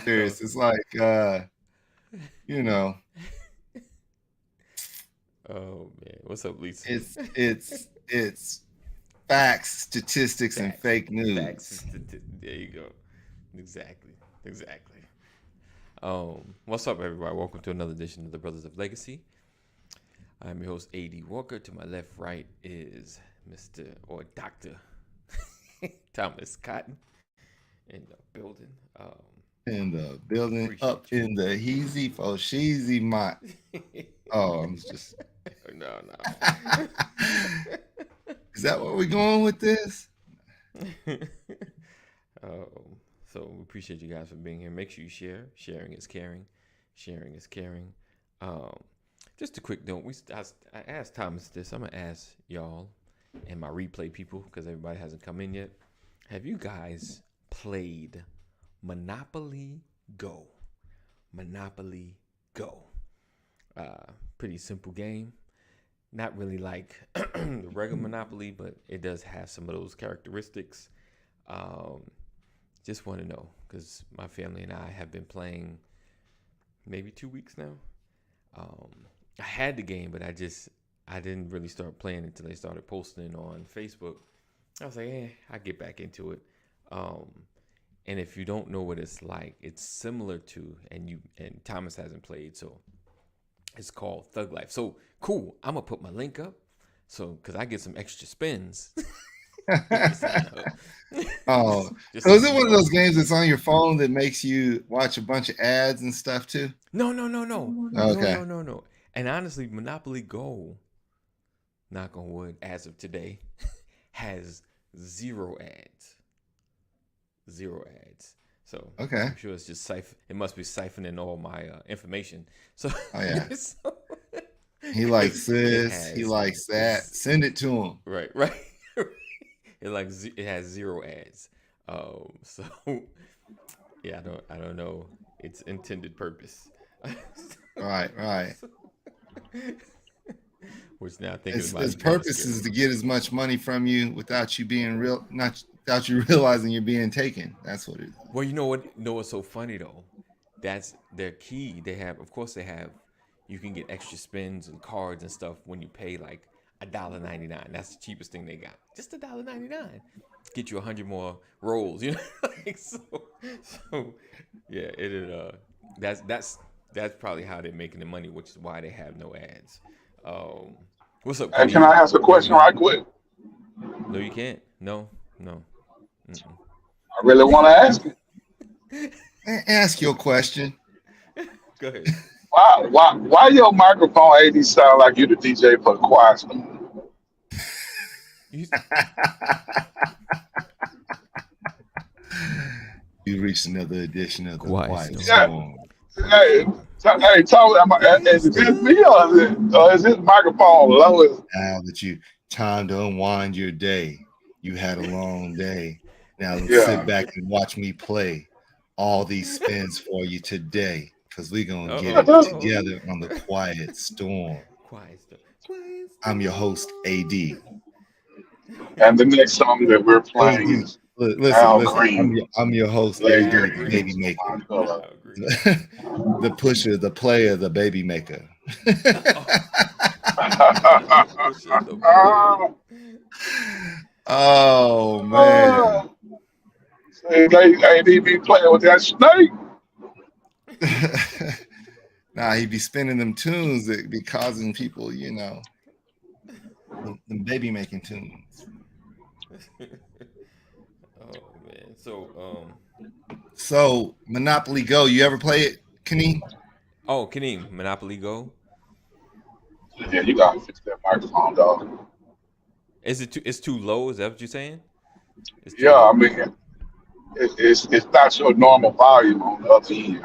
serious. It's like you know, Oh man, what's up, Lisa? it's facts, statistics, and Facts, fake news. there you go. Exactly, exactly. What's up, everybody? Welcome to another edition of the Brothers of Legacy. I'm your host, A.D. Walker. To my left, right is Mr. or Doctor Thomas Cotton in the building. In the building, Appreciate up in the heezy for sheezy my. you. Oh, I'm just. No, Is that where we're going with this? no. So we appreciate you guys for being here. Make sure you share. Sharing is caring. Sharing is caring. Um, just a quick note. I asked Thomas this. I'm gonna ask y'all and my replay people because everybody hasn't come in yet. Have you guys played Monopoly Go? Monopoly Go. Pretty simple game. Not really like the regular Monopoly, but it does have some of those characteristics. Um, just want to know because my family and I have been playing maybe 2 weeks now. Um, I had the game, but I didn't really start playing until they started posting on Facebook. I was like, I'll get back into it. Um, and if you don't know what it's like, it's similar to and Thomas hasn't played, so it's called Thug Life. So cool. I'm gonna put my link up, so because I get some extra spins. Oh, Just so so is it you one of know. those games that's on your phone that makes you watch a bunch of ads and stuff too? Okay. No. And honestly, Monopoly Go, knock on wood, as of today, has zero ads. Zero ads. So Okay. I'm sure it's just it must be siphoning all my information. So, Oh yeah. so He likes it this. He has likes that. Send it to him. right. It has zero ads. So yeah, I don't know its intended purpose. Right. Which now thinking Its about its it, kind of purpose scary. is to get as much money from you without you being not without you realizing you're being taken. That's what it is. Well, you know what? You know what's so funny though? That's their key. Of course, they have. You can get extra spins and cards and stuff when you pay like $1.99. That's the cheapest thing they got. Just $1.99. Get you 100 more rolls. You know, so yeah. That's probably how they're making the money, which is why they have no ads. Um, what's up, Hey, can I Kadeem? ask a You question ready? right quick? No, you can't. No. Mm-mm. I really want to ask it. Ask your question. Go ahead. Why your microphone AD sound like you the DJ for the choir? You, You reached another edition of the Quiet Quiet Storm. Yeah. Storm. Hey, hey, tell me, is it just me or is this microphone low? Now that you time to unwind your day, you had a long day. Now sit Yeah. back and watch me play all these spins for you today, because we're Uh gonna get oh. it Uh oh. together on the Quiet Storm. Quiet Storm. Quiet I'm your host, AD. Storm. And the next song that we're playing AD. is Listen. Al Green, I'm your host, AD, Al Later the Green. baby Into maker, My Color. Al Green. the pusher, the player, the baby maker. Oh, the pusher, the player. Oh man. Say they be playing with that snake. Nah, he be spinning them tunes that be causing people, them baby making tunes. Oh man. So So Monopoly Go, you ever play it, Kaneem? Kaneem, Monopoly Go. Yeah, you gotta fix that microphone, dog. Is it too? It's too low. Is that what you're saying? It's too Yeah, I low. mean, it's not your normal volume on the other end.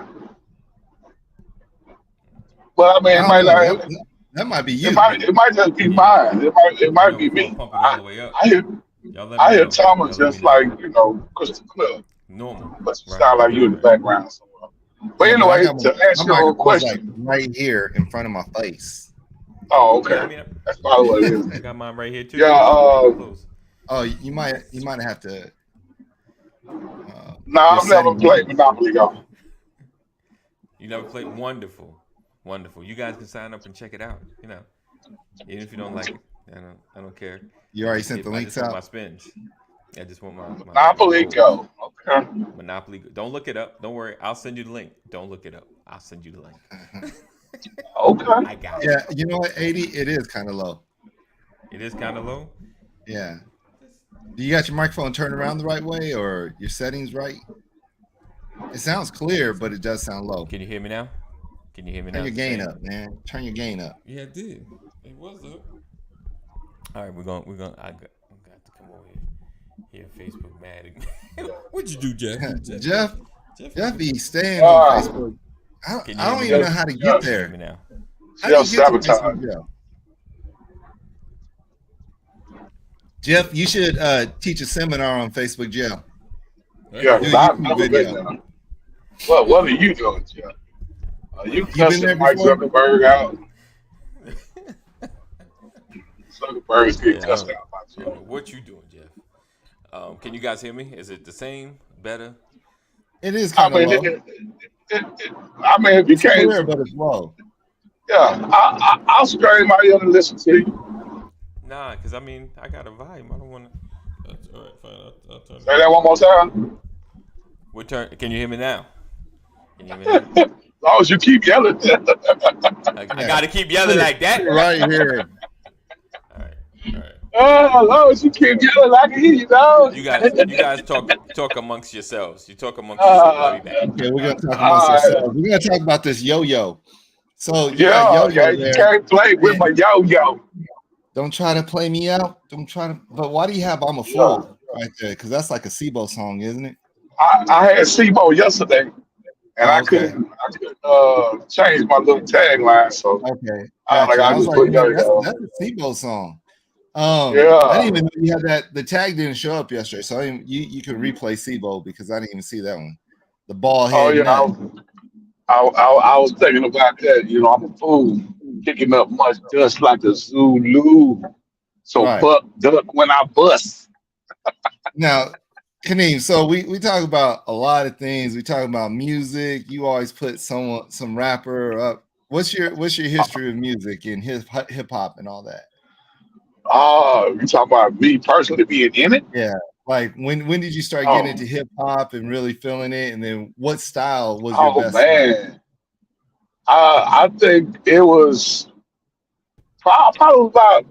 But I mean, I don't know. That might be you. it might just be Yeah. mine. It You might know, be before I me. pump it all the way up, I hear y'all let I me hear know. Thomas Y'all let me just know. like crystal clear, Normal. but you Right. sound like you in the background somewhere. But Yeah, but I anyway, got to my answer your microphone's like question, right here in front of my face. oh Yeah, I okay, mean, that's probably what it I is. got mine right here too. Yeah, Pretty close. Oh, you might have to no, your I've never setting. played Monopoly Go. You never played? Wonderful, wonderful. You guys can sign up and check it out. Even if you don't like it, I don't care. You already sent the I links just want my out. spins. I just want my Monopoly rolls. Go. Okay. Monopoly. Don't look it up. Don't worry. I'll send you the link. Don't look it up. I'll send you the link. Okay. I got it. Yeah, you know what, 80, it is kind of low. It is kind of low. Yeah. Do you got your microphone turned around the right way or your settings right? It sounds clear, but it does sound low. Can you hear me now? Can you hear me now? Turn your gain up, man. Turn your gain up. Yeah, it did. It was up. All right, we're gonna. I got to come over here. Facebook mad at me. What'd you do, Jeff? Jeff be staying on Facebook. Can you I hear don't me even now? know how to Can get you hear there. me now? How do you Jeff get to sabotage. Facebook, Jeff? Jeff, you should teach a seminar on Facebook, Jeff. Yeah, Do 'cause a I've YouTube never video. been there. What are you doing, Jeff? You You been there cussing Mike before? Zuckerberg out? Zuckerberg's Yeah, get cussed out by I Jeff. don't know what you doing, Jeff. Can you guys hear me? Is it the same? Better? It is I kind of mean, low. I mean, if you It's can't, clear, but it's low. yeah, I'll scream my ear and listen to you. Nah, cause I mean I got a volume. I don't want to. That's all right. Fine. I'll turn it. Say that one more time. What turn? Can you hear me now? Can you hear me now? As long as you keep yelling. I gotta keep yelling like that. Right here. All right. As long as you keep yelling, I can hear you, dog. You guys talk amongst yourselves. You talk amongst yourselves. I'll be back. Okay, we're gonna talk amongst ourselves. We're gonna talk about this yo-yo. So you got Yeah, yo-yo you there. can't play with my yo-yo. Don't try to play me out. Don't try to. But why do you have "I'm a Yeah. Fool" right there? Because that's like a SIBO song, isn't it? I had SIBO yesterday, and I Okay. couldn't change my little tagline, so Okay. I Gotcha. I just was like, put man, yo-yo. that's a SIBO song. I Yeah. didn't even know you had that. The tag didn't show up yesterday, so you can replay SIBO because I didn't even see that one. The ball Oh head yeah, nut. I was thinking about that. I'm a fool, kicking up much dust like a Zulu. So Right. buck duck when I bust. Now, Kaneem, so we talk about a lot of things. We talk about music. You always put some rapper up. What's your history of music and hip hop and all that? Oh, you talking about me personally being in it? Yeah. Like when did you start Oh, getting into hip hop and really feeling it? And then what style was your oh best style? man. I think it was probably about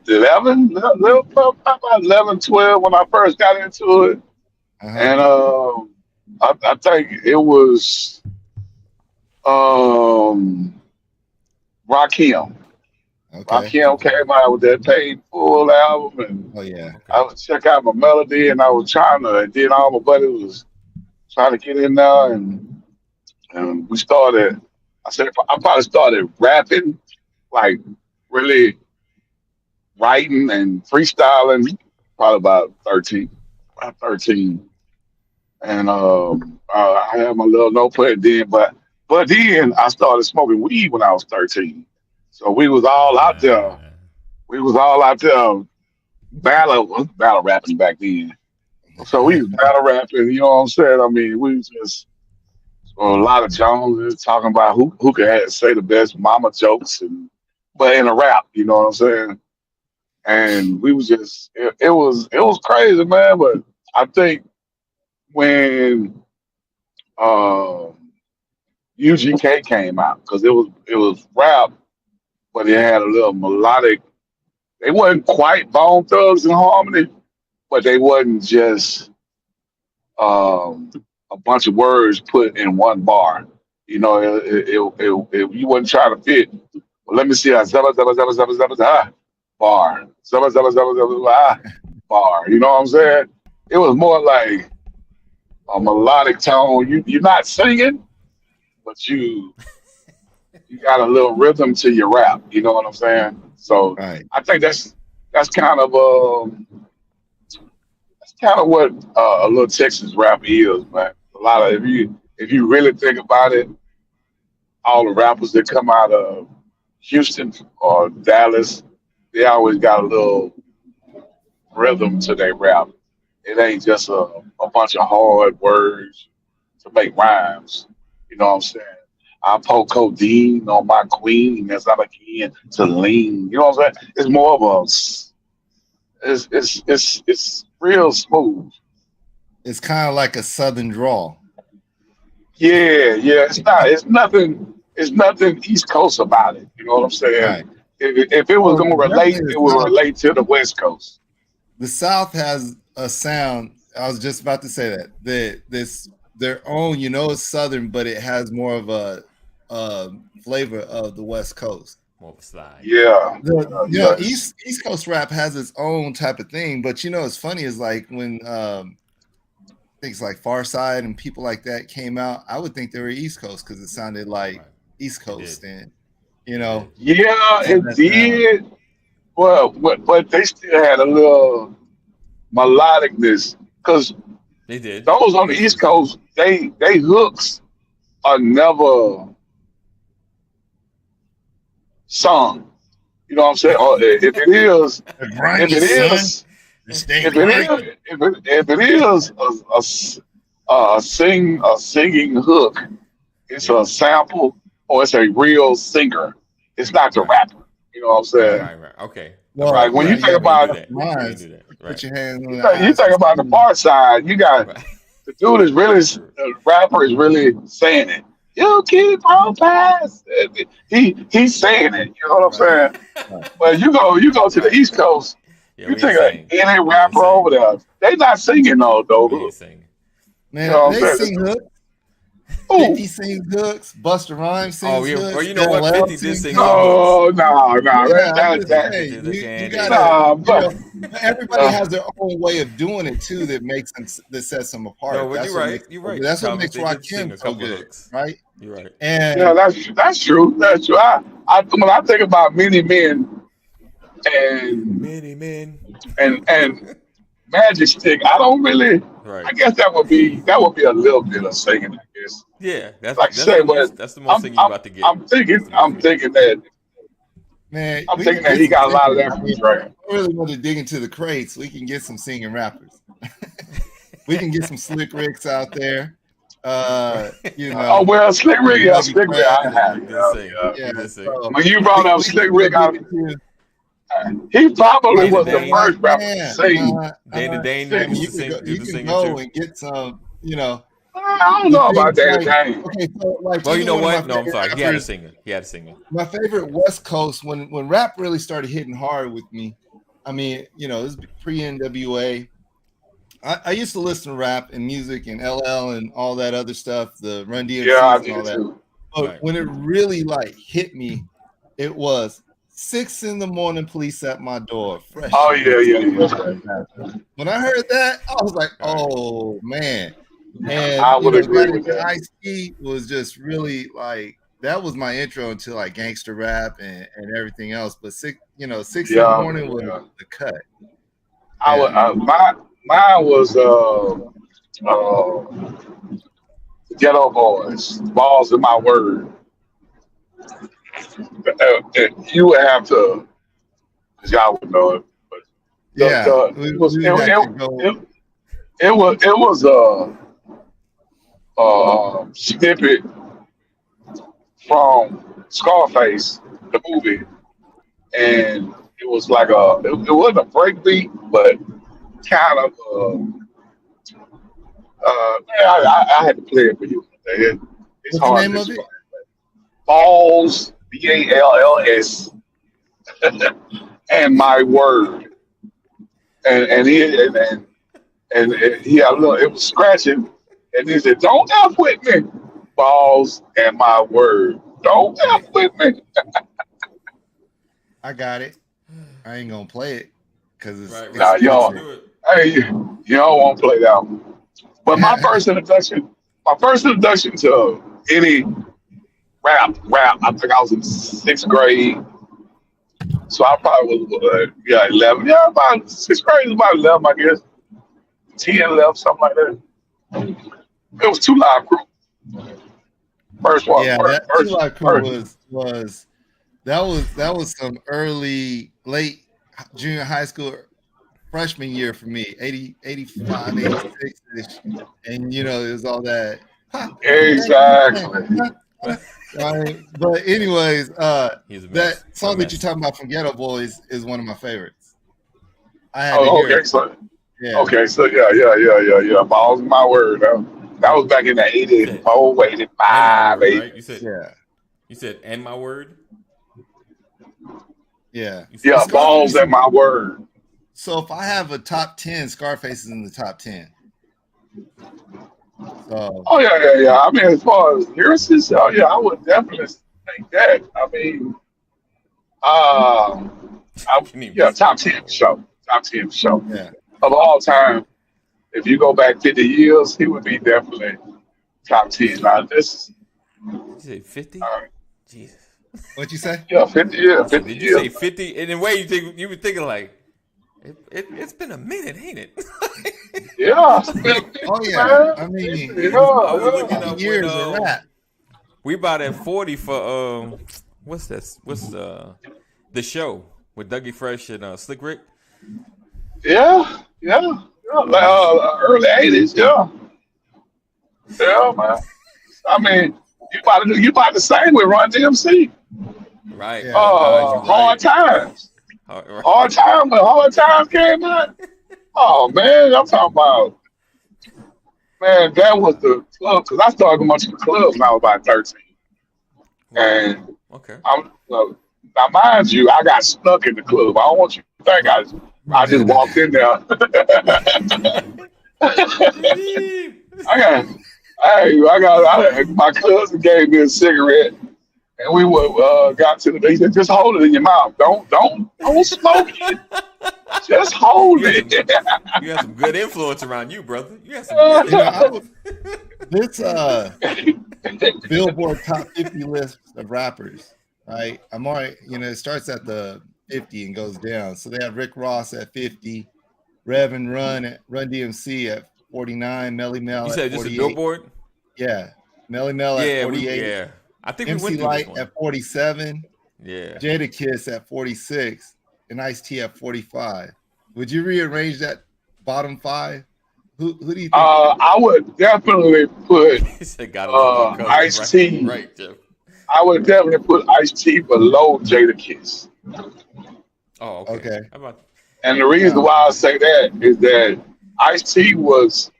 11, probably about 11, 12 when I first got into it. Uh-huh. And I think it was Rakim. Okay. Rakim came out with that Paid Full album, and Oh yeah. I would check out my melody, and I was trying to, and then all my buddies was trying to get in there, and we started. I probably started rapping, like really writing and freestyling, probably about 13. About 13. And I had my little notepad then, but then I started smoking weed when I was 13. So we was all out there. We was all out there battle rapping back then. So we was battle rapping, you know what I'm saying? I mean, we was just a lot of Joneses talking about who could say the best mama jokes, but in a rap, you know what I'm saying? And we was just it was crazy, man. But I think when UGK came out, because it was rap, but it had a little melodic. They wasn't quite Bone Thugs and Harmony, but they wasn't just a bunch of words put in one bar. You wasn't trying to fit. Well, let me see. Zaba, zaba, zaba, zaba, zaba, zaba, bar. Zaba, zaba, zaba, zaba, zaba, bar. You know what I'm saying? It was more like a melodic tone. You're not singing, but you got a little rhythm to your rap. You know what I'm saying? So Right. I think that's kind of what a little Texas rap is, man. A lot of if you really think about it, all the rappers that come out of Houston or Dallas, they always got a little rhythm to their rap. It ain't just a bunch of hard words to make rhymes. You know what I'm saying? I pour codeine on my queen as I begin to lean. You know what I'm saying? It's more of it's real smooth. It's kind of like a southern drawl. Yeah, yeah. It's nothing East Coast about it. You know what I'm saying? Right. If it was Oh, gonna relate, definitely it the would South. relate to the West Coast. The South has a sound. I was just about to say that this their own. It's southern, but it has more of a flavor of the West Coast. More of a slide. Yeah, yes. East Coast rap has its own type of thing, but it's funny is like when things like Far Side and people like that came out, I would think they were East Coast because it sounded like Right. East It Coast, did. and It did. Yeah, had it that sound. did. Well, but they still had a little melodicness because They did. those on the That's true East too. Coast, they hooks are never sung. You know what I'm saying? Or if it is, The if grimy it son, is, the stay if it is, grimy. if it is a singing hook, it's Yeah. a sample or it's a real singer. It's not the Right. rapper. You know what I'm Right. saying? Right. Right. Okay. Okay. Well, Like when you Right. think you have We to ain't about do get it, that. We ain't minds. do that. Put Right. your hands on you the think, you eyes to think about the see. far side, you got Right. the dude is really the rapper is really saying it. You keep on passing. He's saying it. You know what I'm Right. saying? Right. But you go to the Right. East Coast, Yeah. you We ain't think of saying. any We ain't rapper over saying. there, they not singing We though. ain't saying. You know Man, what I'm they saying? sing hooks. 50 Oh sings hooks. Busta Rhymes Oh sings yeah. Well, hooks. you know what? LL 50 did sings sing some hooks. hooks. no, Yeah, I'm that just that Into saying, the you candy. gotta, no, everybody no, has their own way of doing it too that makes them that sets them No, apart. but you're That's what right. makes You're so right, good. That's what Thomas. makes They did Rakim sing a so couple good, hooks. right? You're right. yeah, And that's true. That's true. I when I think about many men and Many men. and Magic Stick, I don't really. Right. I guess that would be a little bit of singing. I guess, Yeah. like I That's say, the but most. That's the most I'm thing you're I'm about to get. I'm That's thinking the most you're about to get. man, I'm we thinking can that get he some got a lot of singers. that I from mean, Dre. I really want to dig into the crates. We can get some singing rappers. We can get some slick Ricks out there. You Oh know, well, Slick some Rick, yeah, Dougie Slick Rick, Fresh. I Slick have, Rick did sing. yeah. Yeah, He did sing. so When you brought up we Slick can really Rick, get into he probably Dana was the Dane. first rapper to man. sing. Dana Dane I mean, used sing. to sing. Do you the can singing go too. and get some. I don't The know about things Dana like Dane. okay, so like Well, you even know one of my what? No, I'm favorite sorry. He had a rappers, singer. He had a singer. my favorite West Coast when rap really started hitting hard with me. I mean, this is pre NWA. I used to listen to rap and music and LL and all that other stuff, the Run Yeah, I DMCs and all did that. too. But Right. when it really like hit me, it was 6 in the morning, police at my door, fresh Oh and yeah, greasy. yeah, yeah. When I heard that, I was like, All right. oh man. And I would agree that with and that. Ice-T was just really like that was my intro into like gangster rap and everything else. But 6 in the Yeah, morning was yeah. the cut. I would. Yeah. Mine was uh, Ghetto Boys, Balls in My Word. You would have to, cause y'all would know it. But Yeah. it was We would have to go. it was a snippet from Scarface, the movie, and it was like it wasn't a breakbeat, but kind of I had to play it for you. It's What's the hard to name of it? explain. Balls, Balls, and my word, and he had a little. It was scratching, and he said, "Don't f with me, balls, and my word. Don't f with me." I got it. I ain't gonna play it because it's Right. Now, Right. Right. Don't explicit. do it. hey, you don't want to play that one. But my first introduction to any rap, I think I was in sixth grade. So I probably was, 11. Yeah, about sixth grade is about 11, I guess. 10, 11, something like that. It was Two Live Crew. First one, Yeah, that Two Live Crew first. was that was some early late junior high school freshman year for me 80 85 86 ish, and it was all that Exactly. Right. But anyways, He's a mess. that A song that mess. you're talking about from Ghetto Boys is one of my favorites. I had to Oh, hear okay, it. so Yeah. okay, so yeah. Balls in my word. That was back in the You said, 84, and my 85, word, 80. right? Yeah. You said, and my word. Yeah. You said, Yeah, balls Scarface. in my word. So if I have a top 10, Scarface is in the top 10. So Oh yeah. I mean, as far as lyricists, oh yeah, I would definitely think that. I mean, can you yeah, be top my 10 word? show, top 10 show yeah. of all time. If you go back 50 years, he would be definitely top 10. Now this, Did you say 50? uh, Jesus. What'd you say? yeah, 50 years, I said, 50 did you years. say 50? And in a way, you were thinking like, it's been a minute, ain't it? Yeah, it's been 50, Oh yeah. man. I 50, mean, I was yeah. looking 50 up when years of rap. we about at 40 for what's this? What's the show with Dougie Fresh and Slick Rick? Yeah. Like, early 80s, yeah, man. I mean, you about to sing with Run DMC. Right. Yeah. Oh God, you're Hard right. times. Right. Hard times came out. Oh man, I'm talking about, man, that was the club because I started going to the clubs when I was about 13. Wow. And Okay. now mind you, I got stuck in the club. I don't want you to think Right. I just walked in there. My cousin gave me a cigarette, and we got to the. He said, "Just hold it in your mouth. Don't smoke it. Just hold You it." got some good influence around you, brother. You got some good You know, I influence. would, this Billboard top 50 list of rappers, right? I'm already, it starts at the 50 and goes down. So they have Rick Ross at 50, Rev and Run DMC at 49, Melly Mel You at said this is 48. Billboard? Yeah. Melly Mel at 48. I think we MC went through Light this one. at 47. Yeah. Jadakiss at 46. And Ice-T at 45. Would you rearrange that bottom five? Who do you think? I would definitely put He said, "Gotta love my cousins." Ice T. Right, Jeff. I would definitely put Ice T below Jadakiss. Oh, okay. Okay. How about And the reason why I say that is that Ice T was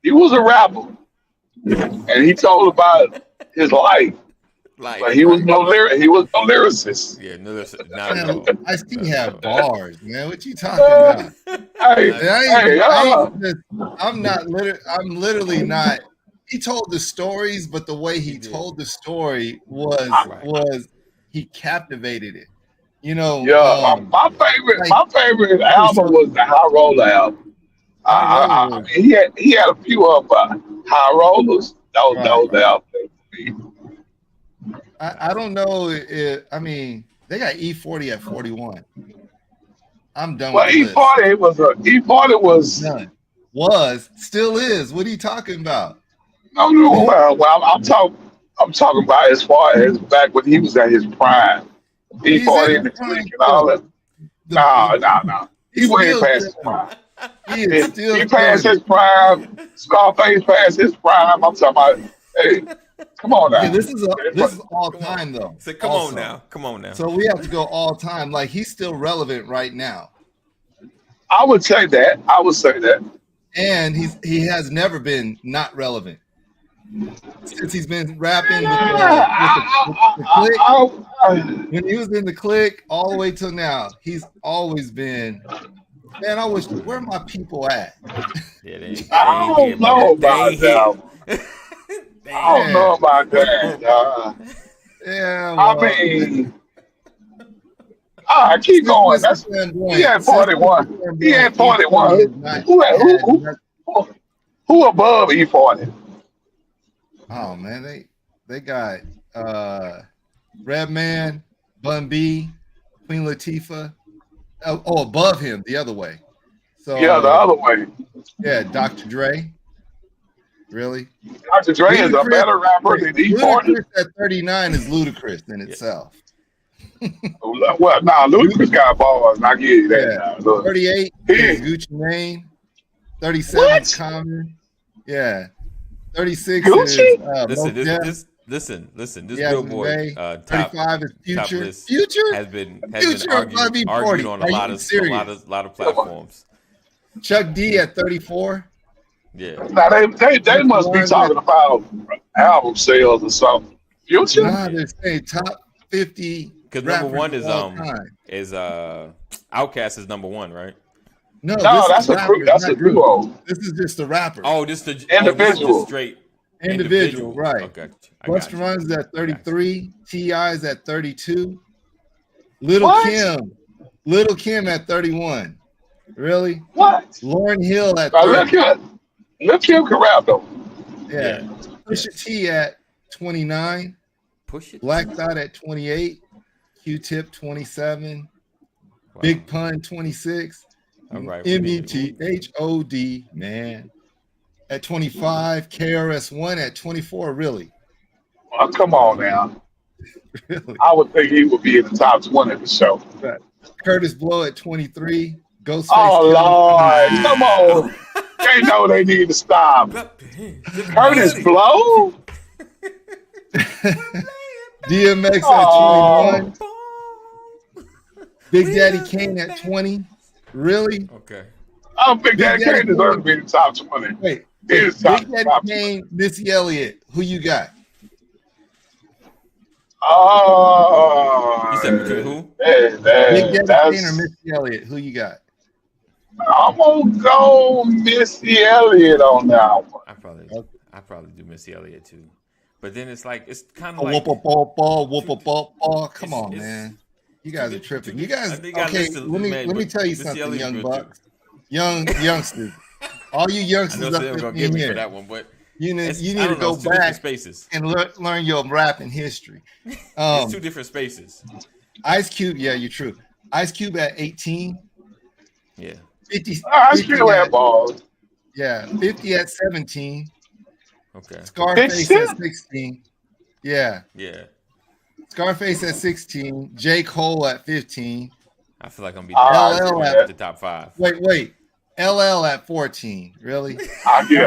a rapper, and he told about his life, but he was no lyricist. Yeah, no, that's not at Man, all. Ice-T have bars, man. What you talking about? I'm literally not. He told the stories, but the way he told the story was he captivated it. My favorite album was the High Roller album. I mean, he had a few of High Rollers. Those albums. I don't know. They got E40 at 41. I'm done Well, with the list. E40 was Done. Still is. What are you talking about? no. Well, I'm talking about as far as back when he was at his prime. E40 in the clique and all that. No. He went past his prime. He passed his prime. Scarface passed his prime. I'm talking about. Hey, come on now. Yeah, this is all time though. So come on now. So we have to go all time. Like he's still relevant right now. I would say that. And he has never been not relevant since he's been rapping with the clique. When he was in the clique all the way till now, he's always been. Man, where are my people at? Yeah, I don't know about that. I don't know about that. Yeah, I mean, keep going. He had 41. He had 41. Who above E40? Oh man, they got Redman, Bun B, Queen Latifah. Oh, above him, the other way. So yeah, the other way. Yeah, Dr. Dre. Really? Dr. Dre is a better rapper than E40. Ludacris at 39 is ludicrous in itself. Well, Ludacris got balls, and I give you that. Yeah. 38 is Gucci Mane. 37 is Common. Yeah. 36 is Gucci? Listen, Mos Def. listen. This Yeah, Billboard Bay. top 35 is top Future. list Future? has been Future will probably be argued 40. on Are a you serious? lot of platforms. Chuck D at 34. Yeah. Now they Busta must be Rhymes at talking about album sales or something. Future? nah, they're saying top 50 Because number rappers one of all time. is Outkast is number one, right? No, No, this is that's a group. rappers, That's a not group. duo. This is just the rappers. This is just Individual. straight Individual, right. Okay, I got Busta you. Rhymes is at 33. T.I. is at 32. Little What? Kim at 31. Really? What? Lauryn Hill at Now 30. look here can rap though. Yeah. Pusha T at 29. Push it. Black Thought at 28. Q-Tip 27. Wow. Big Pun 26. All right. METHOD, man. At 25. KRS-One at 24. Really? Oh, come on now. Really? I would think he would be in the top 20 of the show. Right. Curtis Blow at 23. Ghostface Oh Killah. Lord, come on. They know they need to stop. Curtis Blow? DMX at Oh. 21. Big Daddy Kane at 20. Really? Okay. I don't think Big that Daddy Kane deserves to be in the top 20. Wait. He is top Big Daddy 20. Kane, Missy Elliott. Who you got? Oh, You said between who? Big Daddy Kane or that's, Missy Elliott? Who you got? I'm gonna go Missy Elliott on that one. I probably do Missy Elliott too. But then it's like it's kind Oh, of like whoop-a-ball. Come on, it's- man. You guys are tripping. You guys, I think I okay, listed- let man, me but tell you Missy something, Elliott's young good, bucks. Youngsters. All you I know youngsters up Sam gonna in give me for here, that one, but you need I don't to know, go it's two different back spaces. and learn your rapping history. It's two different spaces. Ice Cube, yeah, you're true. Ice Cube at 18. Yeah. 50, I 50 still have at, balls. yeah, 50 at 17. Okay. Scarface Big at 16. Yeah. Yeah. Scarface at 16. J. Cole at 15. I feel like I'm be LL at the top 5. Wait. LL at 14. Really? I give him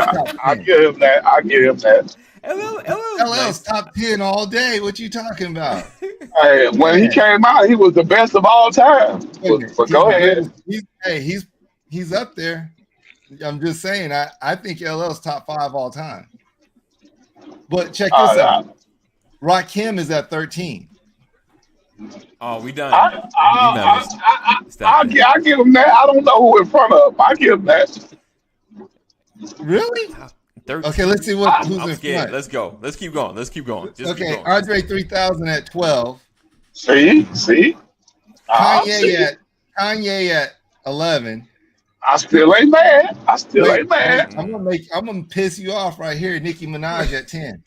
that. I give him that. LL's top 10 all day. What you talking about? Hey, when he came out, he was the best of all time. But go ahead. He's up there. I'm just saying. I think LL's top 5 all time. But check this out. Rakim is at 13. Oh, we done. I give him that. I don't know who in front of him. I give him that. Really? 13. Okay, let's see who's I'm in scared. front. Let's go. Let's keep going. Just Okay, keep going. Andre 3000 at 12. See? Kanye at 11. I still ain't mad. I'm gonna piss you off right here. Nicki Minaj at 10.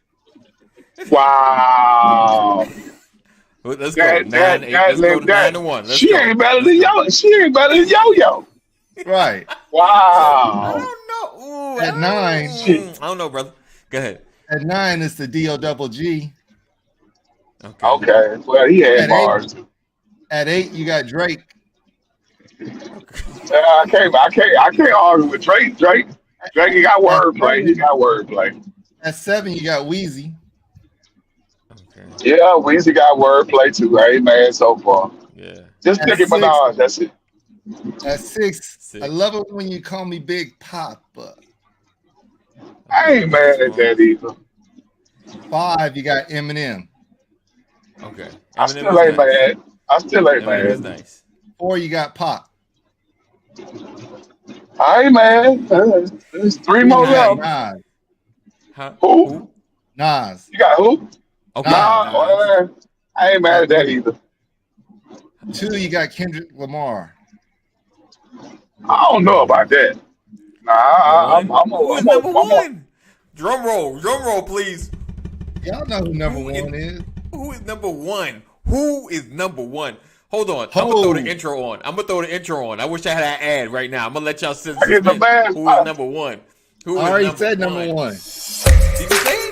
Wow. Let's go. Let's go to 9 to 1. She ain't better than Yo-Yo. Right. Wow. I don't know. Ooh, At 9. I don't know, brother. Go ahead. At 9 is the D-O-double-G. Okay. Well, he had At bars. At 8, you got Drake. I can't argue with Drake. Drake he got wordplay. At 7, you got Weezy. Okay. Yeah, Weezy got wordplay too. Amen. So far. Yeah. Just At Nicki 6. Minaj. That's it. At 6, I love it when you call me Big Papa. I ain't mad at that either. 5, you got Eminem. Okay. I still ain't mad. Eminem is nice. 4, you got Pop. I ain't mad. There's 3 more left. Nas. Huh? Who? Nas. You got who? Okay. Nah, I ain't mad at that either. 2, you got Kendrick Lamar. I don't know about that. Nah, I'm Who is number 1? Drum roll, please. Y'all know who number 1 is. Who is number 1? Who is number 1? Hold on. I'm gonna throw the intro on. I wish I had that ad right now. I'm gonna let y'all sit. Who is number 1? I already said number 1. Did you say it?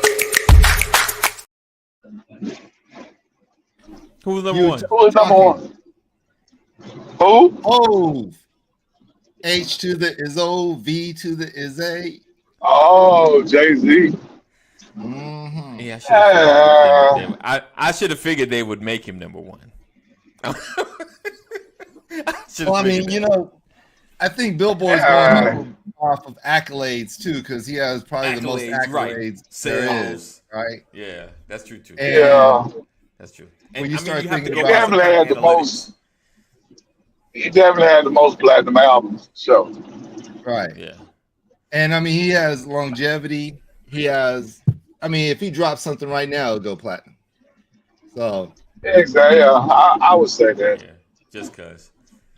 Who's number 1? Who is number 1? Who? Hove. H to the is O, V to the is A. Oh, Jay-Z. Mm-hmm. Yeah, I should have figured I should have figured they would make him number one. Well, I mean, I think Billboard's going off of accolades too, because he has probably the most accolades there is, right? Yeah, that's true too. Yeah, that's true. And when you start thinking he about definitely had the most. He definitely had the most platinum albums. So, right. Yeah. And I mean, he has longevity. He has. I mean, if he drops something right now, it'll go platinum. So. Exactly. Yeah, I would say that. Yeah, just cause.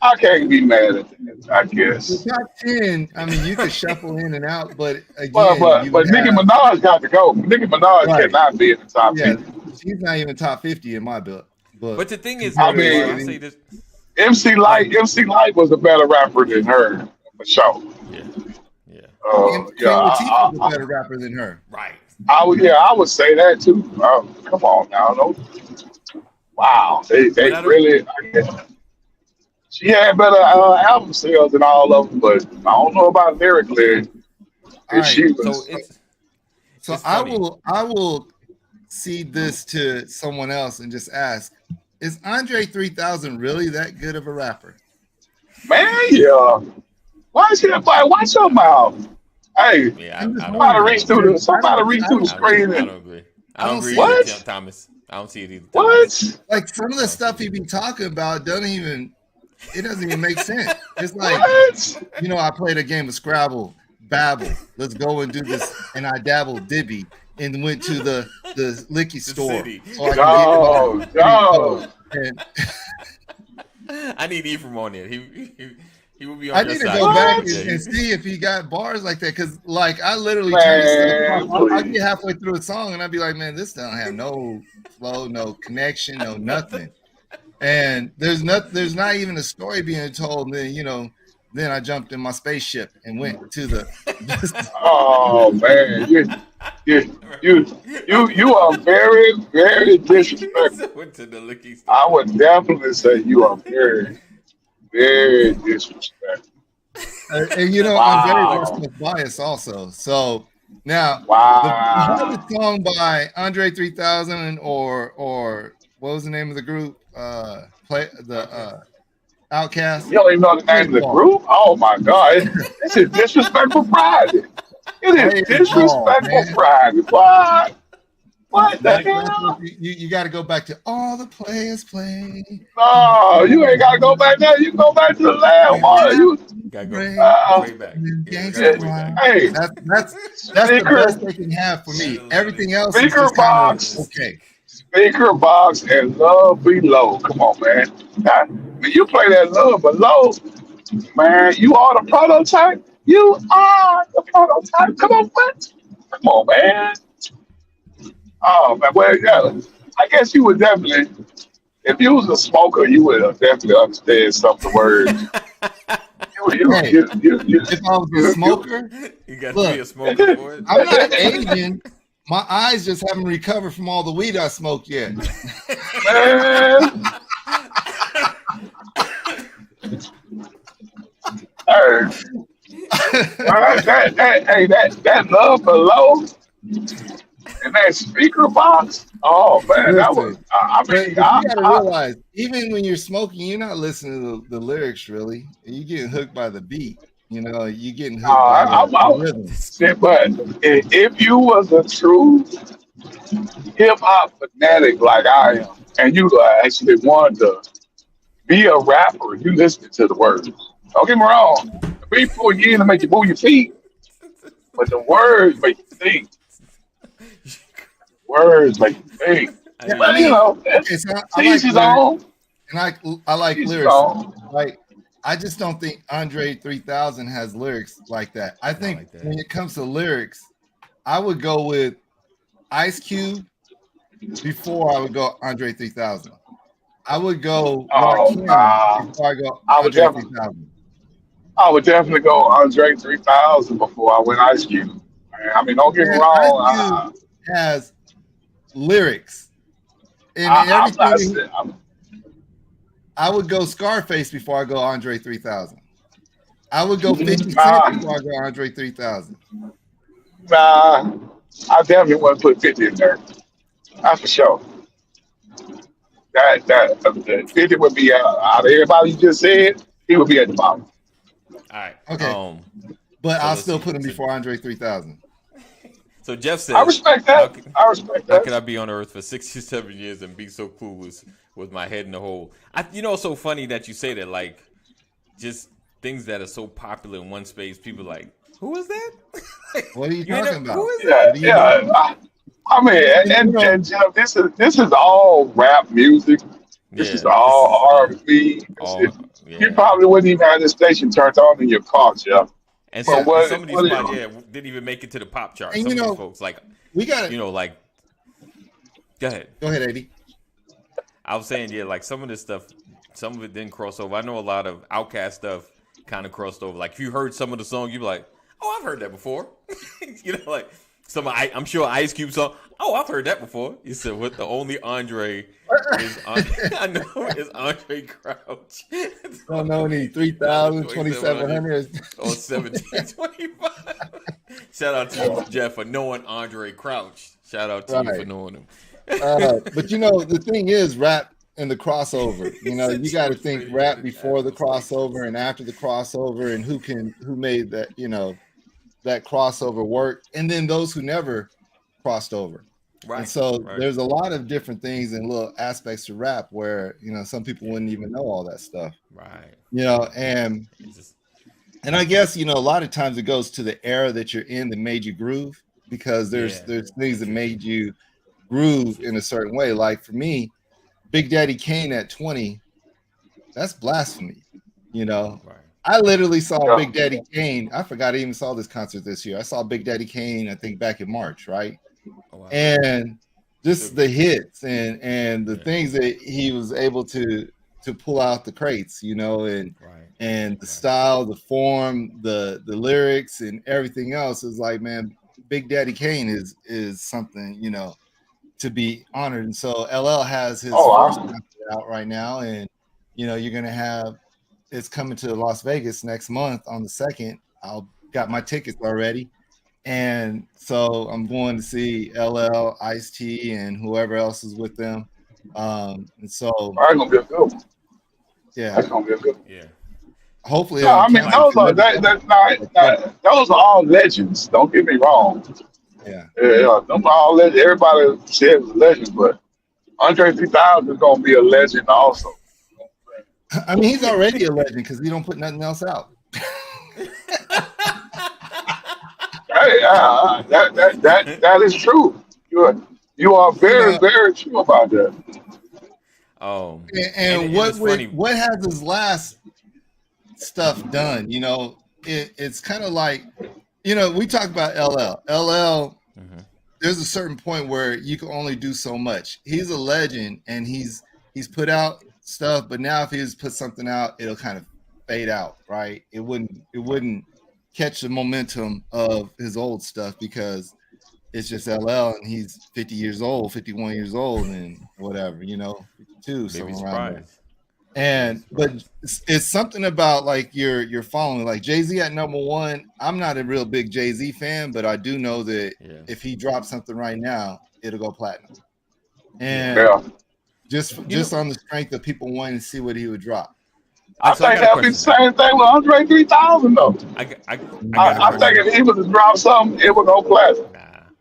I can't be mad at that, I guess. The top 10, I mean, you could shuffle in and out, but again, but Nicki Minaj got to go. Nicki Minaj cannot be in the top 50. She's not even top 50 in my book. But the thing is, I mean, I say this. MC Light was a better rapper than her, for sure. Yeah. Queen Latifah's a better rapper than her. Right. I would say that too. Come on now, wow, they really. She had better album sales than all of them, but I don't know about lyrically. She was. So I will cede this to someone else and just ask: is Andre 3000 really that good of a rapper? Man, yeah. Why is he like? Watch your mouth. Hey, somebody reach through the screen. I don't agree. I don't agree what? with Thomas. I don't see it either. What? Like some of the stuff he be talking about doesn't even make sense. It's like, I played a game of Scrabble, Babble. Let's go and do this. And I dabbled Dibby and went to the liquor store. So I need Ephraim on there. He will be on I need to go back and see if he got bars like that. Because, I literally I get halfway through a song and I'd be like, man, this don't have no flow, no connection, no nothing. And there's not even a story being told. And then I jumped in my spaceship and went to the. Oh man, you are very, very disrespectful. Went to the liquor store. I would definitely say you are very, very disrespectful. And I'm very West Coast biased also. So now the song by Andre 3000 or what was the name of the group? Outcast. You don't even know the name of the group? Oh my God. This is Disrespectful Friday. It is Disrespectful Friday. What the hell? You got to go back to all the players play. No, you ain't got to go back there. You can go back to the last one. You got to go way back. Hey, that's the best they can have for me. Everything else is Speaker just box. Okay. Speaker box and Love Below. Come on, man. When you play that Love Below, man, you are the prototype. You are the prototype. Come on, what? Come on, man. Oh, man. Well, yeah, I guess you would definitely, if you was a smoker, you would definitely understand some of the words. If I was a smoker, you got to be a smoker for it. I'm not Asian. My eyes just haven't recovered from all the weed I smoked yet. Man. That Love Below and that speaker box. Oh man, that was. You gotta realize, even when you're smoking, you're not listening to the lyrics really. You're getting hooked by the beat. You're getting hooked by the rhythm. But if you was a true hip hop fanatic like I am, and you actually wanted to be a rapper, you listened to the words. Don't get me wrong. The beat pull you in to make you move your feet, but the words make you think. Words make you think. But teach his own. And I like lyrics. Like I just don't think Andre 3000 has lyrics like that. I think when it comes to lyrics, I would go with Ice Cube before I would go Andre 3000. I would go before I go Andre 3000. I would definitely go Andre 3000 before I went Ice Cube. I mean, don't get me wrong. Ice Cube has lyrics. And everything. I would go Scarface before I go Andre 3000. I would go 50 Cent before I go Andre 3000. Nah, I definitely want to put 50 in there. That's for sure. That 50 would be out of everybody you just said. He would be at the bottom. All right. Okay, but So I'll let's still see. put him before Andre 3000. So Jeff I says, respect how that. can, I respect how can I that. be on Earth for 67 years and be so cool with my head in the hole? It's so funny that you say that. Like, just things that are so popular in one space, people like, who is that? What are you You ain't talking never, who about? is Yeah, that? What do you know? yeah. I mean, You know, and Jeff, this is all rap music. This is Yeah, this all is R&B. all You yeah. probably wouldn't even have this station turned on in your car, Jeff. But And what some of these what spots, it, didn't even make it to the pop chart. and Some of these folks, like, we got to like, go ahead. go ahead, AD. I was saying, like some of this stuff, some of it didn't cross over. I know a lot of Outcast stuff kind of crossed over. Like if you heard some of the song, you'd be like, "Oh, I've heard that before." Like I'm sure Ice Cube song. Oh, I've heard that before. You said what? The only Andre is I know is Andre Crouch. Don't know any 3,000, 2,700. or 1725. Shout out to you, Jeff, for knowing Andre Crouch. Shout out to you for knowing him. But the thing is, rap and the crossover. You got to think rap before the crossover and after the crossover, and who made that that crossover work, and then those who never crossed over. Right. And so there's a lot of different things and little aspects to rap where some people wouldn't even know all that stuff. Right. And I guess a lot of times it goes to the era that you're in that made you groove, because there's things that made you groove in a certain way. Like for me, Big Daddy Kane at 20, that's blasphemy. Right. I literally saw Big Daddy Kane. I forgot I even saw this concert this year. I saw Big Daddy Kane, I think back in March, right? Oh, wow. And just the hits and the things that he was able to pull out the crates, and the style, the form, the lyrics, and everything else is like, man, Big Daddy Kane is something, to be honored. And so LL has his first concert out right now, and you're gonna have it's coming to Las Vegas next month on the 2nd. I'll got my tickets already, and so I'm going to see LL, Ice-T, and whoever else is with them. And so that's gonna be a good one. Yeah, that's gonna be a good one. Yeah. Hopefully, no, I mean those are all legends. Don't get me wrong. Yeah, them all legends. Everybody said it was a legend, but Andre 3000 is gonna be a legend also. I mean, he's already a legend because he don't put nothing else out. Hey, that is true. You are very, very true about that. And what has his last stuff done? It's kind of like, we talk about LL. Mm-hmm. There's a certain point where you can only do so much. He's a legend, and he's put out stuff, but now if he put something out, it'll kind of fade out, right? It wouldn't catch the momentum of his old stuff because it's just LL, and he's 50 years old, 51 years old, and whatever, 52, something around there. And but it's something about like you're following, like Jay-Z at number 1. I'm not a real big Jay-Z fan, but I do know that if he drops something right now, it'll go platinum. And just on the strength of people wanting to see what he would drop. I think that'd be the same thing with Andre 3000 though. I think if he was to drop something, it would go platinum.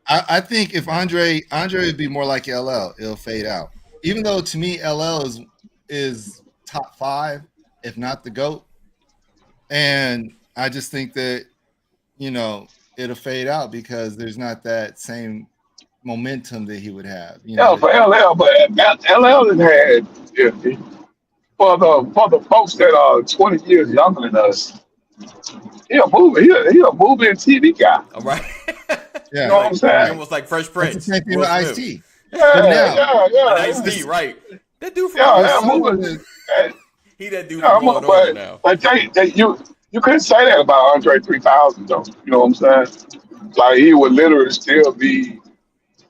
I think if Andre would be more like LL, it'll fade out. Even though to me LL is top 5, if not the GOAT. And I just think that it'll fade out because there's not that same momentum that he would have. Yeah, for LL, but LL had for the folks that are 20 years younger than us. He a moving TV guy. All right. Yeah, you know what I'm saying? Almost like Fresh Prince. That's the same thing with Ice-T. Yeah. Ice-T, right? That dude from he that dude from now. But you couldn't say that about Andre 3000 though. You know what I'm saying? Like he would literally still be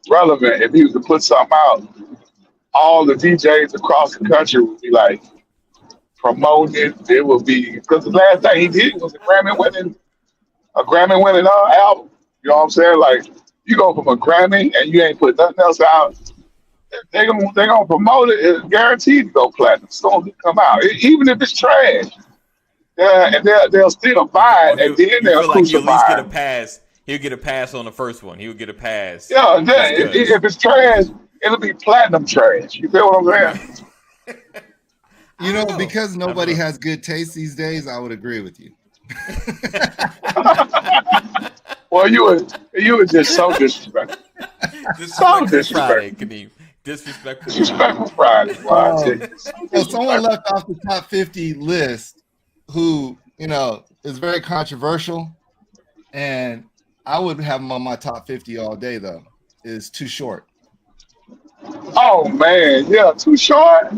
relevant if he was to put something out. All the DJs across the country would be like promoting it. It would be because the last thing he did was a Grammy winning album. You know what I'm saying? Like you go from a Grammy and you ain't put nothing else out, they gonna promote it. It's guaranteed to go platinum. As soon as it come out, even if it's trash, yeah, and they'll still buy Or it, and then you they'll feel like he'll at least get crucify a it. pass. He'll get a pass on the first one. He'll get a pass Yeah, just cause. if it's trash, it'll be platinum trash. You feel what I'm saying? Right. I don't know. Because I don't nobody know. has good taste these days, I would agree with you. Well, you were just so disrespectful. So Disrespectful Friday, disrespectful. Kadeem. Disrespectful Friday. Disrespectful Friday. Wow, So so someone disrespectful. left off the top 50 list who, is very controversial, and I would have him on my top 50 all day, though, is Too Short. Oh man, yeah, too short.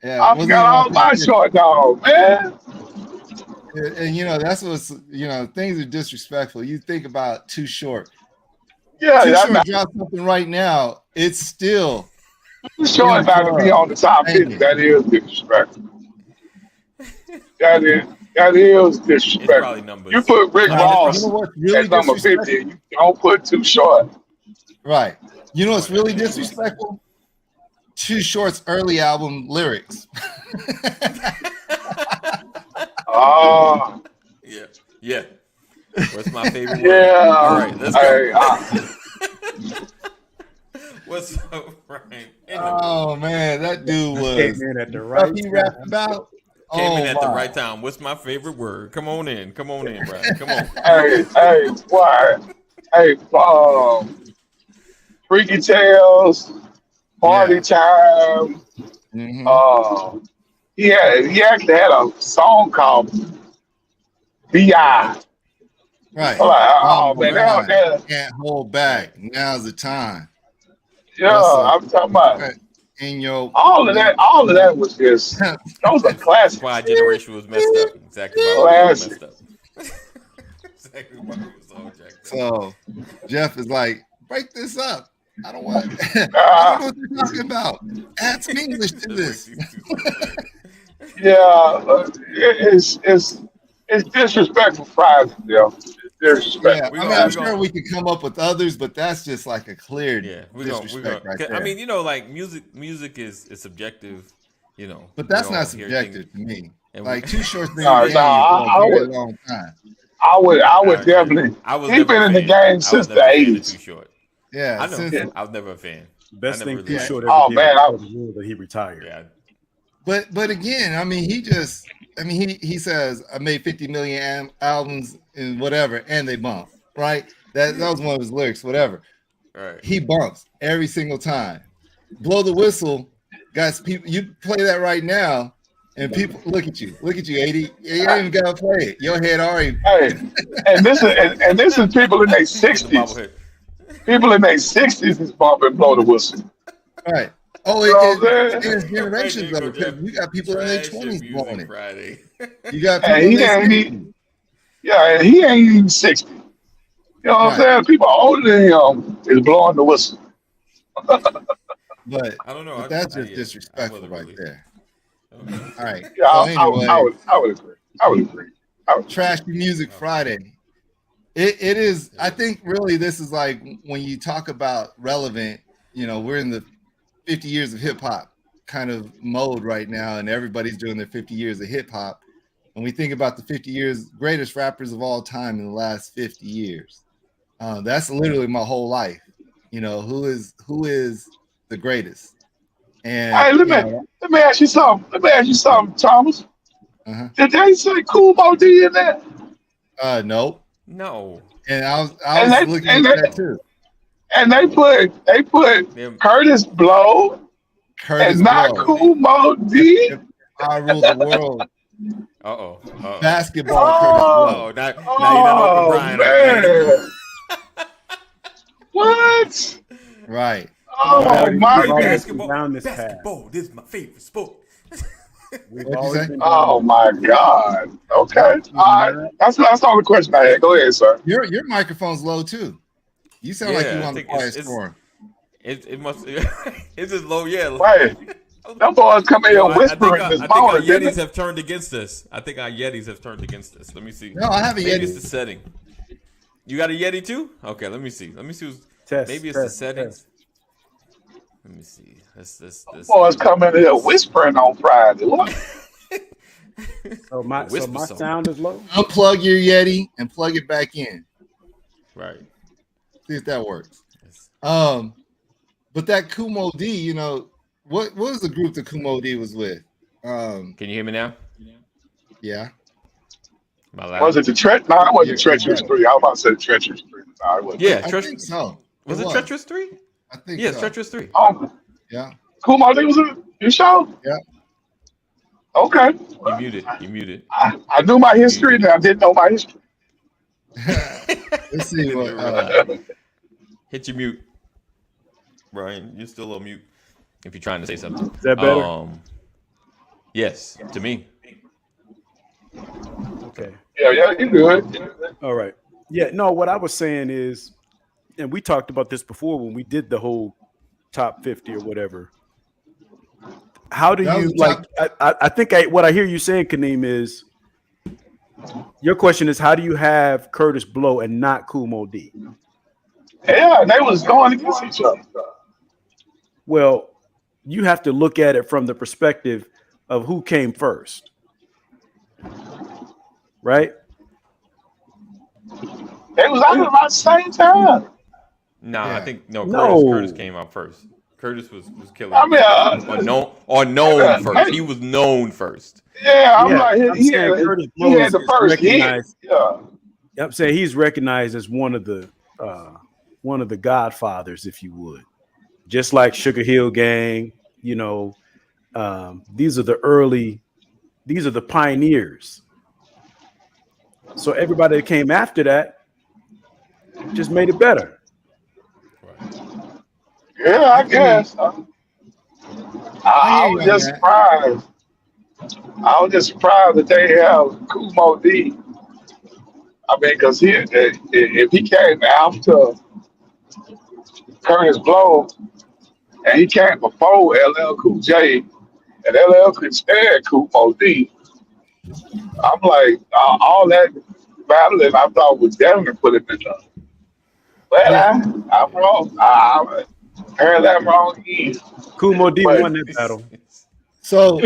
Yeah, I wasn't forgot even on all top my 50. short dog, man. And that's what's, things are disrespectful. You think about Too Short. Yeah, Too I'm Short dropped something right now. It's still too in short the not to be club on the top 50. banging. That is disrespectful. That is It's disrespectful. probably You numbers. put Rick I mean, it's You know Ross probably. what's really at number 50. disrespectful? You don't put Too Short. Right. You know Oh, what's no, really no, no. disrespectful? Too Short's early album lyrics. Oh, Yeah. Yeah. What's my favorite word? yeah. All right, let's go. What's up, Ryan? Oh man, that dude was Came in at the stuff right he rapped time. about. Came in Oh at the my. right time. What's my favorite word? Come on in. Come on in, Ryan. Come on. Hey, why? Hey, Freaky Tales, Party Yeah. Time. hmm He actually had a song called B.I. Right. I'm like, On oh my man, mind. Can't hold back. Now's the time. yeah, What's up? I'm talking about In your all of that. All of that was just those are That's classics. why our generation was messed up. Exactly why we was messed up. Exactly why we was all jacked up. So Jeff is like, break this up. I don't want I Uh, don't know what you're talking about. Add some English to Let's break this. these two songs down. yeah, it's disrespectful Friday. Yeah, it's Yeah, disrespectful. We I mean, gonna I'm we sure gonna we could come up with others, but that's just like a clear yeah, we're gonna disrespect right I there. mean, like music is subjective, But we that's all not hear subjective things to me. and Like Too Short's been in No, the no, game for a I very would, long time. I all would right, man. definitely. I was He's never a been in the fan. game I was since the never a fan of Too '80s. Yeah, Short. I know. since Yeah. I was never a fan. Best I never thing Too really yeah. Short ever Oh did man, was tell the world that he retired. yeah. But again, I mean, he says I made 50 million albums and whatever, and they bump, right? That was one of his lyrics, whatever. Right. He bumps every single time. Blow the Whistle, guys. People, you play that right now, and people look at you, 80. You ain't even gotta play it. Your head already. hey, and this is people in their Get the 60s. bobblehead. People in their 60s is bumping blow the whistle. Right. Oh, You know what I'm saying? there's Right, generations there of you it go, Jeff. because you got people in their Trash your 20s blowing music it. Friday. You got And people in their 60s. and he ain't even 60. You know what I'm Right. saying? People older than him is blowing the whistle. But I don't know. that's I just I disrespectful wasn't right really. there. Okay. All right. Yeah, So I anyway, would agree. I would agree. Trashy Music Okay. Friday. It is. It I is. think really this is like when you talk about relevant. We're in the 50 years of hip hop kind of mode right now, and everybody's doing their 50 years of hip hop. When we think about the 50 years greatest rappers of all time in the last 50 years, that's literally my whole life. Who is the greatest? And Hey, let me ask you something. Thomas. uh-huh. Did they say Cool Mo D in there? Nope. No. And I And was they looking and at they that too. and they put Them. Curtis Blow Curtis and not Blow. Cool Mo D. If I rule the world. Uh-oh. Uh-oh. Basketball Curtis Blow. Oh, now you're not open Oh Brian up. Now man. What? Right. Oh We've my already God. Basketball. been down this path. Basketball. This is my favorite sport. We've What'd you already say? been Oh down my God. Okay. All right. That's all the question I had. Go ahead, sir. Your microphone's low too. You sound like you Yeah, I on the think quiet it's storm. it must it's just low. Yeah. Right. Them boys come in here I think whispering our this Yetis morning, didn't they? have turned against us. I think our Yetis have turned against us. Let me see. No, I have a Maybe it's Yeti. the setting. You got a Yeti too? Okay, let me see. Test. Maybe it's the Test. settings. Test. Let me see. Let's Boys coming in here whispering on Friday. What? So my Whisper something. sound is low. Unplug your Yeti and plug it back in. Right. See if that works. Yes. But that Kumo D, you know, what was the group that Kumo D was with? Can you hear me now? Yeah. Am I loud? Was it the Treacherous? No, it wasn't You're Treacherous better. 3. I was about to say the Treacherous 3. No, it wasn't. Yeah, I think so. Was it Treacherous 3? I think Yeah, so. Treacherous 3. Oh, Yeah. Kumo D was in your show? Yeah. Okay. You muted. You muted. I knew my history and I didn't know my history. Let's see what. Hit your mute, Brian. You're still on mute. If you're trying to say something. Is that better? Yes, to me. Okay. Yeah, you good. All right. Yeah. No, what I was saying is, and we talked about this before when we did the whole top 50 or whatever. How do That you was like? I think what I hear you saying, Kaneem, is your question is how do you have Curtis Blow and not Kumo D? Yeah, they was going against each other. Well, you have to look at it from the perspective of who came first, right? They was out about the same time. Nah, Yeah. I think no. No. Curtis came out first. Curtis was killing. I mean, or known first. He was known first. yeah, I'm Yeah, like, I'm he saying had Curtis Blow the is first hit. recognized. Yeah. I'm saying he's recognized as one of the godfathers, if you would. Just like Sugar Hill Gang, you know, these are the pioneers. So everybody that came after that just made it better. Yeah, I guess. I was just surprised. I was just surprised that they have Kumo D. I mean, because if he came after Curtis Blow and he came before LL Cool J and LL could stand Kumo D, I'm like, all that battling I thought was definitely put him in the. But I'm wrong. I heard that wrong again. Kumo D But- won that battle So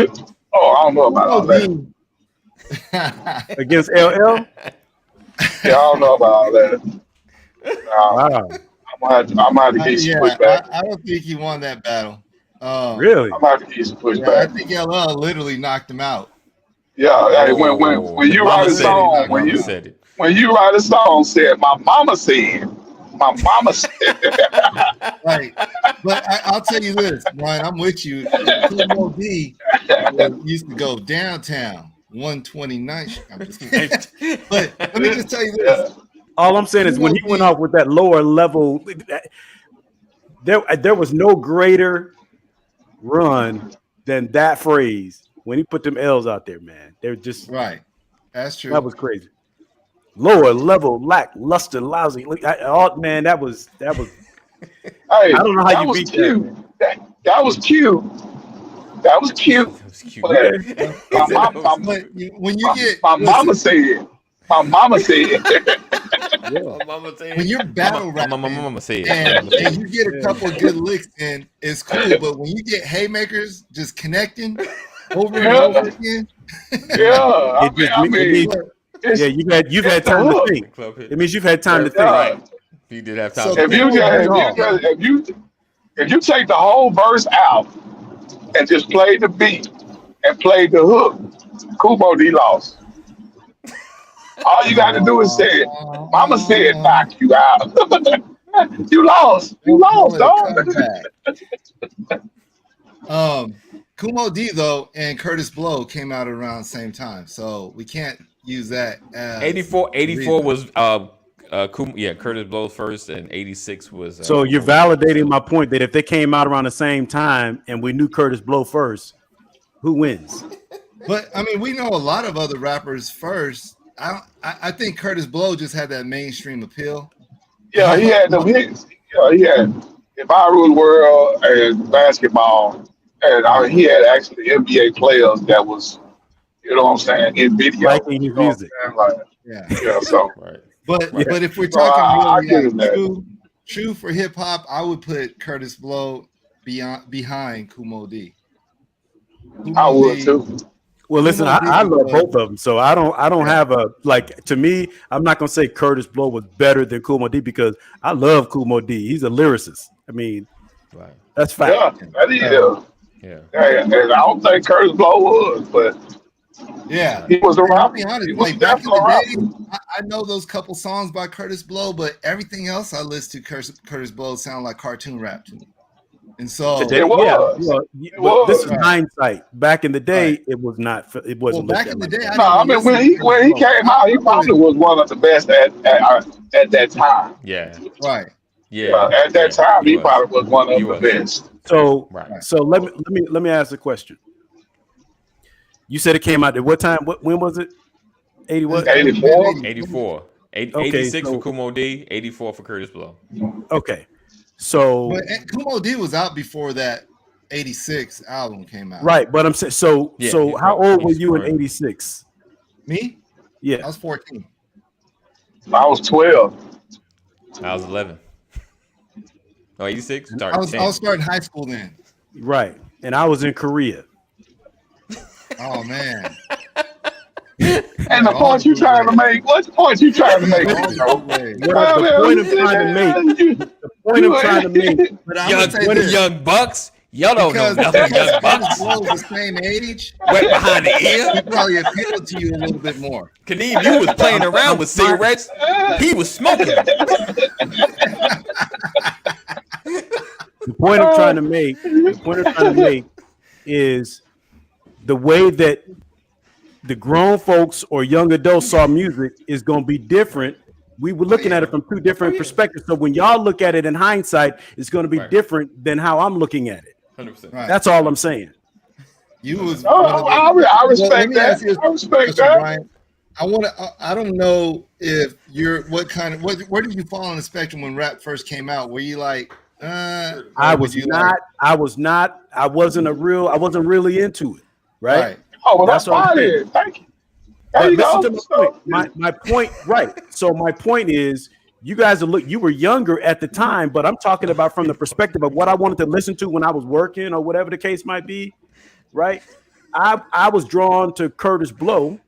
Oh, I don't know about all that. Kumo D. against LL. Yeah, I don't know about all that. Wow, I'm gonna have to get some pushback. I don't think he won that battle. really? I'm gonna have to get some Yeah, I pushback. think LL literally knocked him out. Yeah, hey, when you Mama write a said song, it. when Mama you said it. when you write a song, said my mama said, my mama said. Right. But I'll tell you this, Brian, I'm with you. Kumo D used to go downtown, 129th. I'm just kidding. But let me just tell you this. All I'm saying is when he went off with that lower level, there was no greater run than that phrase when he put them L's out there, man. They're just Right. That's true. that was crazy. Lower level, lackluster, lousy. Man, that was. Hey, I don't know how that you was beat cute. That was cute. That was cute. That was cute. But When you get my mama said. My mama said. Mama said. when you're battle rapping Mama said. and you get a couple of good licks in, it's cool. But when you get haymakers just connecting over and over again, Yeah, you've had time to think. It means you've had time to think. Yeah. He did have time. So If you take the whole verse out and just play the beat and play the hook, Kumo D lost. All you got to do is say, "Mama said knock you out." You lost. You lost, dog. Kumo D though and Curtis Blow came out around the same time, so we can't use that as 84 was Curtis Blow first, and 86 was. So you're validating my point that if they came out around the same time and we knew Curtis Blow first, who wins? But I mean, we know a lot of other rappers first. I think Curtis Blow just had that mainstream appeal. Yeah, he had them hits. Yeah, he had If I Rule the World and basketball, and he had actually NBA players that was, you know what I'm saying, in video. Liking his music. Yeah. Yeah, so. Right. But if we're So I talking give him really that. true for hip hop, I would put Curtis Blow behind Kumo D. I would too. Well, listen, I love both of them, so I don't have a like. To me, I'm not gonna say Curtis Blow was better than Kumo D because I love Kumo D. He's a lyricist. I mean, Right. that's fact. Yeah, that is. Yeah. And I don't think Curtis Blow was, but yeah, he was I'll around. be honest. He was Like back in definitely the around. day, I know those couple songs by Curtis Blow, but everything else I listen to Curtis Blow sound like cartoon rap to me. And so Today, It was. well, It but this is was. hindsight. Back in the day, Right. it was not. It well, wasn't back looked in at the like day, I that. No, I didn't mean listen when to he Curtis Blow. came out, he probably was one of the best at that time. Yeah. Right. Yeah. At that time, He he was. probably was one He of the was. best. So, Right. so let me ask a question. You said it came out at what time? When was it? 80 what? 84. 84. Okay, 86 so- for Kumo D, 84 for Curtis Blow. Okay, so But Kumo D was out before that 86 album came out. right, but I'm saying so. Yeah, so he's how right. old were He's you in right. '86? Me? I Yeah, was 14. I was 12. I was 11. Oh, 86? I Started was 10. starting high school then. right, and I was in Korea. Oh man. And the point you trying to make? What the point you trying to make? All bro? the way. The point I'm trying to make. The point I'm trying to make. But I'm Young, gonna say this, young Bucks? Y'all don't know because nothing, young Curtis Bucks. Blow was the same age, Wet behind the he ear. probably appealed to you a little bit more. Kadeem, you was playing around with cigarettes. He was smoking. The point I'm trying to make. The point I'm trying to make is the way that the grown folks or young adults saw music is going to be different. We were looking at it from two different perspectives. So when y'all look at it in hindsight, it's going to be Right. different than how I'm looking at it. 100%. Right. That's all I'm saying. You was Oh, one of the- I Well, let respect me that. ask you a I respect question, that. Brian. I want to. I don't know if you're what kind of where did you fall on the spectrum when rap first came out? Were you like? I or was you not. I was not. I wasn't really into it. Right. Right. Oh, well, That's that's what I'm fine saying. then. Thank you. There But you listen go. to my So, point. My point, right. So my point is you guys you were younger at the time, but I'm talking about from the perspective of what I wanted to listen to when I was working or whatever the case might be, right? I was drawn to Curtis Blow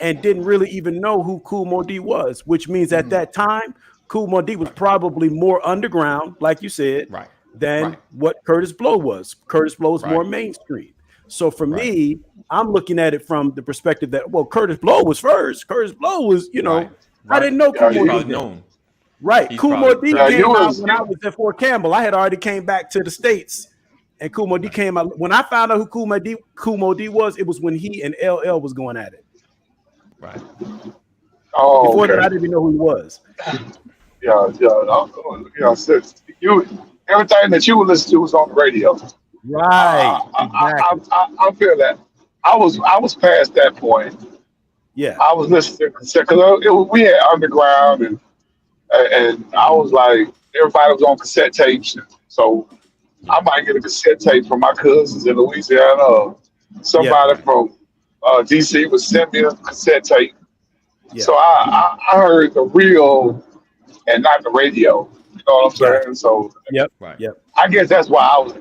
and didn't really even know who Kool Moe Dee was, which means at that time, Kool Moe Dee was probably more underground, like you said, Right. than Right. what Curtis Blow was. Curtis Blow was more Right. mainstream. So for Right. me, I'm looking at it from the perspective that, well, Curtis Blow was first. Curtis Blow was, Right. I didn't know Yeah, Kool he's Moe Probably Dee. known. Right. He's Kool Moe probably- Dee Yeah, he came out was- when I was at Fort Campbell. I had already came back to the States. And Kool Moe Dee came out. When I found out who Kool Moe Dee was, it was when he and LL was going at it. Right. oh, Before that, I okay. didn't even know who he was. Yeah. Sis, everything that you would listen to was on the radio. Right. Exactly. I feel that. I was past that point. Yeah. I was listening to cassette because we had underground and I was like everybody was on cassette tapes, so I might get a cassette tape from my cousins in Louisiana. Somebody from DC would send me a cassette tape, Yeah. so I heard the real and not the radio. You know what I'm saying? Gotcha. So Yep. Right. Yep. I guess that's why I was.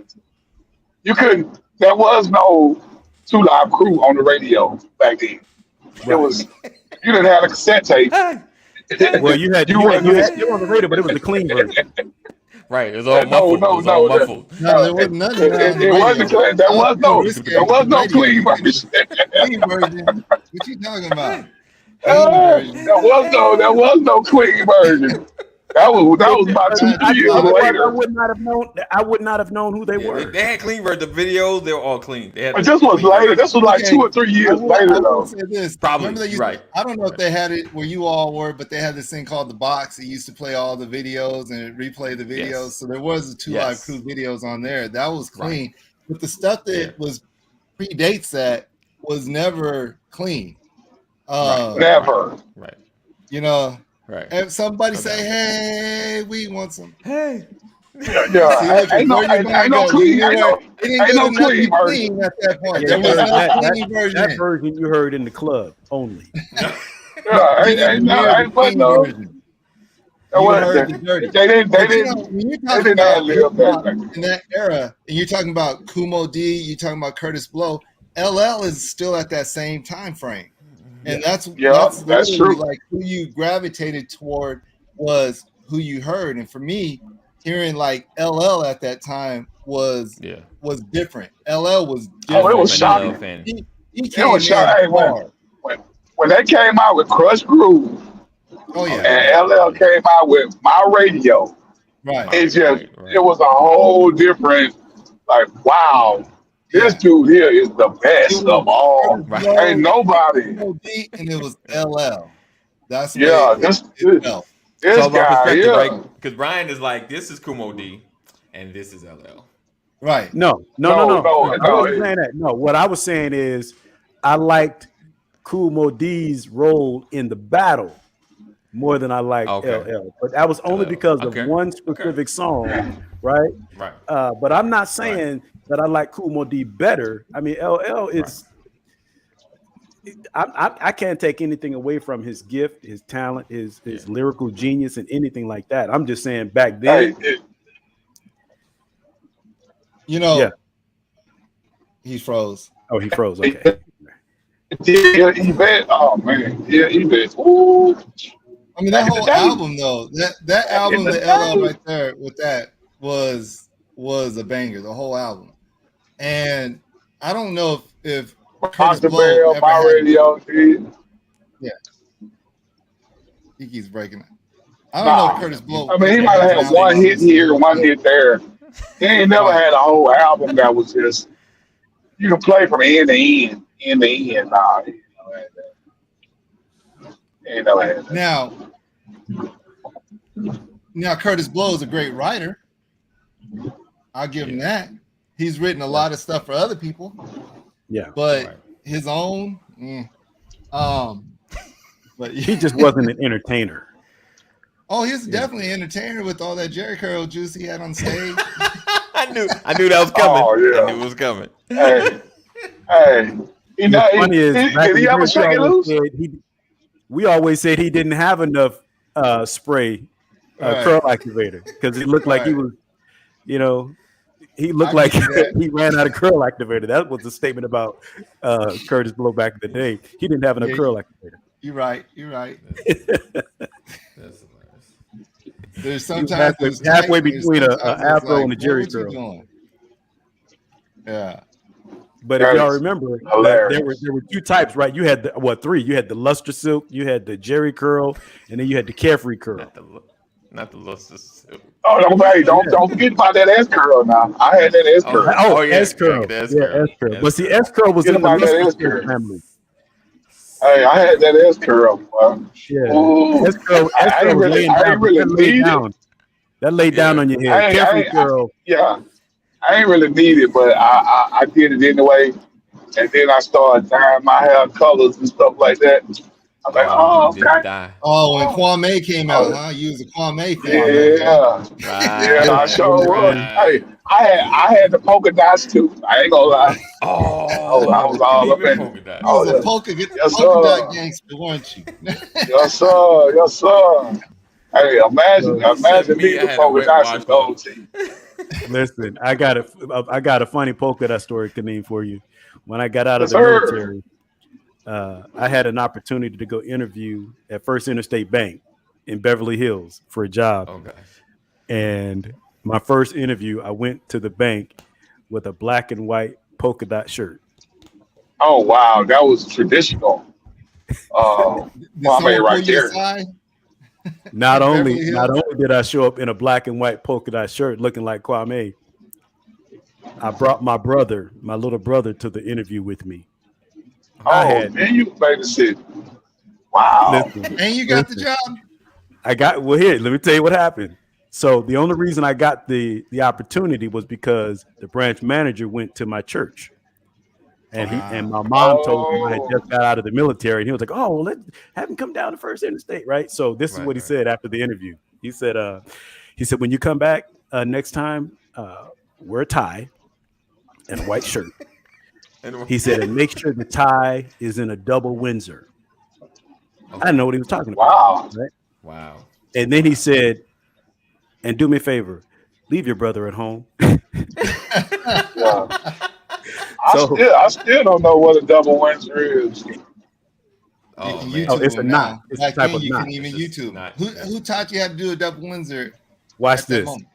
You couldn't. There was no 2 Live Crew on the radio back then. It was you didn't have a cassette tape. Well, you had still on the radio, but it was the clean version. Right. It was all No, muffled. no, it was all no, muffled. No, there wasn't none of that on the It wasn't radio. clean. There was no clean version. Clean version. What you talking about? Clean version. There was no clean version. That was about 2 years later. I would not have known who they Yeah, were. they had clean the videos. They were all clean. They had But this was clean later. version. This was like Okay. 2 or 3 years I later, will though. say this. Probably, Remember they used right. I don't know if they had it where you all were, but they had this thing called the box. It used to play all the videos and replay the videos. Yes. So there was the 2 Yes. Live Crew videos on there. That was clean. Right. But the stuff that Yeah. was predates that was never clean. Never. Right. You know, Right. and somebody Okay. say, "Hey, we want some." Hey. Yeah, See, ain't no where you gonna go? clean. You Ain't know, no, it didn't ain't go no to nothing clean clean at that point. Yeah, There was no that clean version. version you heard in the club only. yeah, ain't Hear the but clean no. version. That You was heard the dirty. they didn't But you know, when you're they talking didn't about ad hip lib that hop back in that era, and you're talking about Kumo D, you're talking about Curtis Blow, LL is still at that same time frame. And that's Yeah, that's literally true. like who you gravitated toward was who you heard. And for me, hearing like LL at that time was different. LL was Oh, it different. was I'm an LL shocking. fan. He It was came shocking. in Hey, hard. when they came out with Crush Groove Oh yeah, and LL came out with My Radio, right. it just Right. it was a whole different like wow, this Yeah. dude here is the It best was of all. Curtis Right. Ain't Blow, nobody. Kumo D, and it was LL. That's the way Yeah, it felt. It's this all about guy, perspective, right? yeah. Because Brian is like, this is Kumo D, and this is LL. Right. No. No, I wasn't saying that. No, what I was saying is I liked Kumo D's role in the battle more than I liked Okay. LL. But that was only LL. because of Okay. one specific song, right? Right. But I'm not saying that I like Kumo D better. I mean, LL is. I can't take anything away from his gift, his talent, his lyrical genius, and anything like that. I'm just saying back then. You know, he froze. Oh, he froze. Okay. Yeah, Yvette. Oh man, yeah, Yvette. Ooh. I mean, that whole album though, that album, the LL right there with that was a banger. The whole album, and I don't know if Curtis Dr. Blow Bell, ever My had. Radio. Yeah, he keeps breaking it. I don't know if Curtis Blow. I mean, he might have had one hit here, one hit there. He ain't never had a whole album that was just you can play from end to end, end to end. Nah, he ain't never had that. Now Curtis Blow is a great writer. I'll give him that. He's written a lot of stuff for other people. Yeah, but his own, but he just wasn't an entertainer. Oh, he's definitely an entertainer with all that Jerry curl juice he had on stage. I knew that was coming. Oh, yeah. I knew it was coming. Hey, you know, funny is, did he ever shake it loose? We always said he didn't have enough spray curl activator because he looked like he was, he looked like he ran out of curl activator. That was the statement about Curtis Blow back in the day. He didn't have enough curl activator. You're right. That's hilarious. There's sometimes halfway between an afro and a Jerry curl. Yeah. But if y'all remember, there were two types, right? You had three. You had the luster silk, you had the Jerry curl, and then you had the carefree curl. Not the luster silk. Oh no, hey, don't forget about that S curl now. I had that S curl. S curl. S curl. But see, S curl was in the luster family. Hey, I had that S curl. Yeah, S curl. I ain't really need it. That laid down on your head. Carefree curl. I ain't really need it, but I did it anyway. And then I started dyeing my hair colors and stuff like that. I'm like, okay. Oh, when Kwame came out, huh? You was a Kwame fan. Yeah, I sure was. Hey, I had the polka dots too. I ain't gonna lie. I was all up in polka dot. You was a polka dot gangster, weren't you? Yes, sir. Hey, imagine me with polka dots and gold teeth. Listen, I got a funny polka dot story, Kaneem, for you. When I got out of the military, I had an opportunity to go interview at First Interstate Bank in Beverly Hills for a job. Oh gosh! And my first interview, I went to the bank with a black and white polka dot shirt. Oh wow, that was traditional. Right there. Not only did I show up in a black and white polka dot shirt looking like Kwame, I brought my little brother, to the interview with me. Man, you babysit. Wow. And you got the job? Here, let me tell you what happened. So the only reason I got the opportunity was because the branch manager went to my church. And my mom told him I had just got out of the military, and he was like, "Oh, well, let's have him come down to First Interstate, right?" So this is what he said after the interview. He said, "When you come back next time, wear a tie and a white shirt." He said, "And make sure the tie is in a double Windsor." I didn't know what he was talking about. Wow. Right? Wow. And then he said, "And do me a favor, leave your brother at home." Yeah. So, I still don't know what a double Windsor is. You Oh can man, oh, YouTube it's a them knot. now. It's a Back type then, of you knot. couldn't even it's just YouTube. not. Who taught you how to do a double Windsor Watch at that this. moment?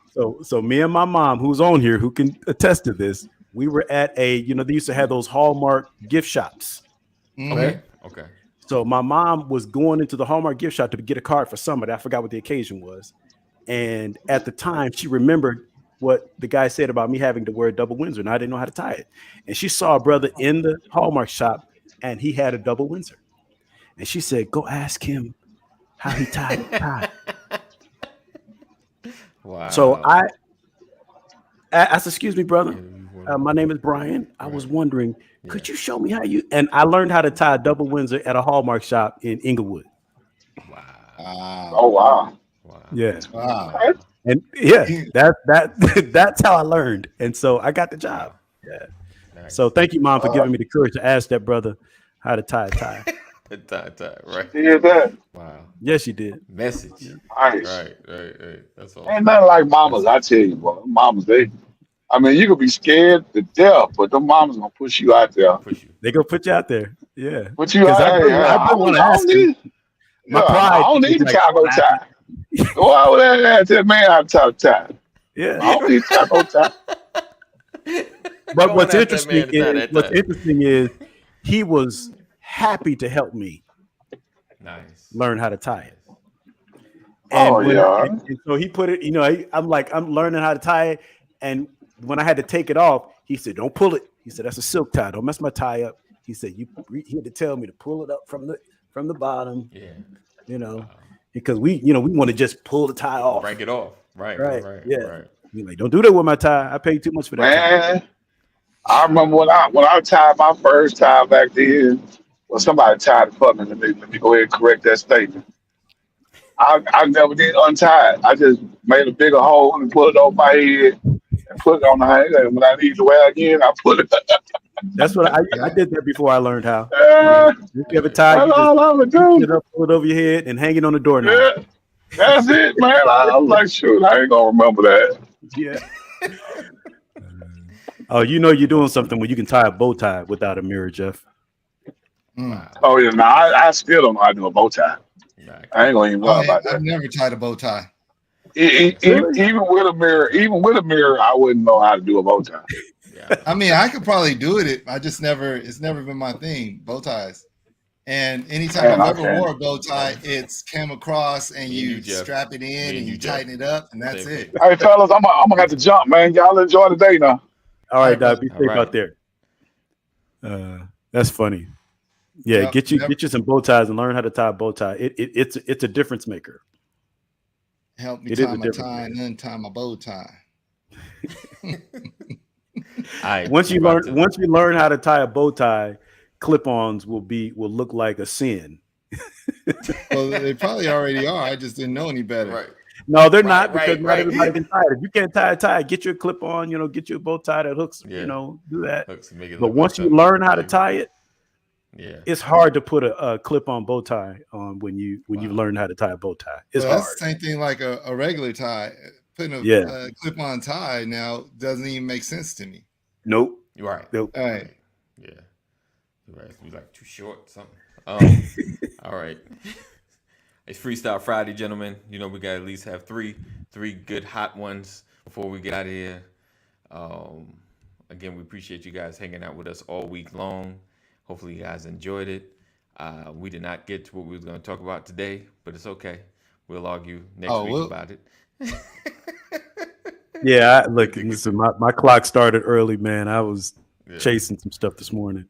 So me and my mom, who's on here, who can attest to this, we were at they used to have those Hallmark gift shops, right? Okay, Mm-hmm. okay. So my mom was going into the Hallmark gift shop to get a card for somebody. I forgot what the occasion was. And at the time, she remembered what the guy said about me having to wear a double Windsor, and I didn't know how to tie it. And she saw a brother in the Hallmark shop, and he had a double Windsor. And she said, "Go ask him how he tied the tie." So Wow. I said, "Excuse me, brother. Yeah, you wanna- My name is Brian. I was right. wondering, Yeah. could you show me how you?" And I learned how to tie a double Windsor at a Hallmark shop in Inglewood. Wow. Oh Wow. wow. Wow. Yeah, Wow. Okay. and yeah, You- that that's how I learned, and so I got the job. Wow. Yeah. Nice. So thank you, Mom, for Uh, giving me the courage to ask that brother how to tie a tie. Right. did that. Wow. Yes, you did. Message. Nice. Right. That's Ain't awesome. nothing like mamas, That's I tell you, boy. Mamas, I mean, you could be scared to death, but them mamas gonna push you out there. push you. They go put you out there. Yeah, Put you because out. Hey, hey, I do want to I don't ask him. need. My Yeah, I pride don't was need the like, taco tie. Go out there and ask that man how to tie the tie. yeah. I don't need taco tie. But Go and ask that man to tie that what's tie. interesting is he was happy to help me Nice. learn how to tie it. Oh And yeah. and so he put it, I'm learning how to tie it. And when I had to take it off, he said, "Don't pull it." He said, "That's a silk tie. Don't mess my tie up." He said, he had to tell me to pull it up from the bottom, Yeah. because we want to just pull the tie off. Break it off. Right. Right. Right. Yeah. Right. He's like, "Don't do that with my tie. I paid too much for that tie." Man, I remember when I tied my first tie back then. Well, somebody tied it for me. Let me go ahead and correct that statement. I never did untie it. I just made a bigger hole and put it over my head and put it on the hanger. And when I need to wear it again, I put it. That's what I Yeah. did that before I learned how. Yeah, If you have a tie, you that's just all I would put it do. up, pull it over your head, and hang it on the doorknob. Yeah, that's it, man. I was like, shoot, I ain't gonna remember that. Yeah. Oh, you're doing something when you can tie a bow tie without a mirror, Jeff. Mm. Wow. Oh yeah, no, I still don't know how to do a bow tie. Nah, I ain't gonna even lie about I've that. never tied a bow tie. Really? Even with a mirror, I wouldn't know how to do a bow tie. yeah. I mean, I could probably do it. It's never been my thing, bow ties. And anytime Man, I I've ever can't. wore a bow tie, it's came across and Me and you you, Jeff. strap it Me in and and you, you Jeff. tighten it up, and that's Same it. thing. Hey fellas, I'm gonna have to jump, man. Y'all enjoy the day now. All All right, right, Doc, be brother. safe All out right. there. That's funny. Yeah, Yep, get yep. you some bow ties and learn how to tie a bow tie. It's a difference maker. Help me It is tie a my difference tie maker. and untie my bow tie. Once you I'm about learn how to tie a bow tie, clip-ons will look like a sin. Well, they probably already are. I just didn't know any better. Right. No, they're Right, not, because right, not right. everybody can tie it. If you can't tie a tie, get you a clip-on. Get you a bow tie that hooks. Yeah. Do that. Hooks and make it But look once like you something. learn how to tie it, Yeah. it's hard to put a clip-on bow tie on when you've Wow. learned how to tie a bow tie. It's Well, that's hard. the same thing like a regular tie. Putting a Yeah. clip-on tie now doesn't even make sense to me. Nope. Right. Nope. All right. Yeah. Right. Be like too short, something. All right. It's Freestyle Friday, gentlemen. We gotta at least have three good hot ones before we get out of here. Again, we appreciate you guys hanging out with us all week long. Hopefully you guys enjoyed it. We did not get to what we was going to talk about today, but it's okay. We'll argue next week well- about it. Yeah, listen, my clock started early, man. I was Yeah. chasing some stuff this morning.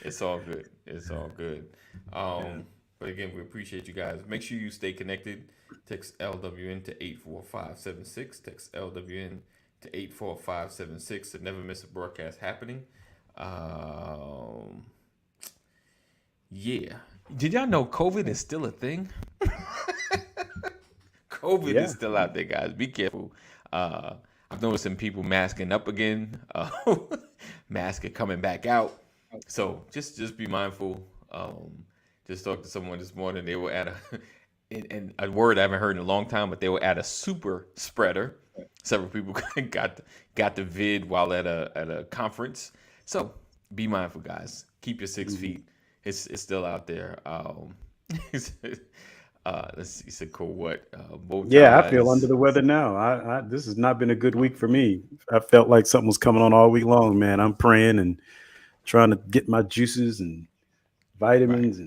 It's all good. It's all good. But again, we appreciate you guys. Make sure you stay connected. Text LWN to 84576. Text LWN to 84576 to never miss a broadcast happening. Yeah. Did y'all know COVID is still a thing? COVID Yeah. is still out there, guys. Be careful. I've noticed some people masking up again. Masking coming back out. So just be mindful. Just talked to someone this morning. They were at and a word I haven't heard in a long time, but they will add a super spreader. Several people got the vid while at a conference. So be mindful, guys. Keep your 6 feet. It's still out there. Let's see. Said cool. What? Bow Yeah, I feel under ties. the weather now. This has not been a good week for me. I felt like something was coming on all week long, man. I'm praying and trying to get my juices and Right. vitamins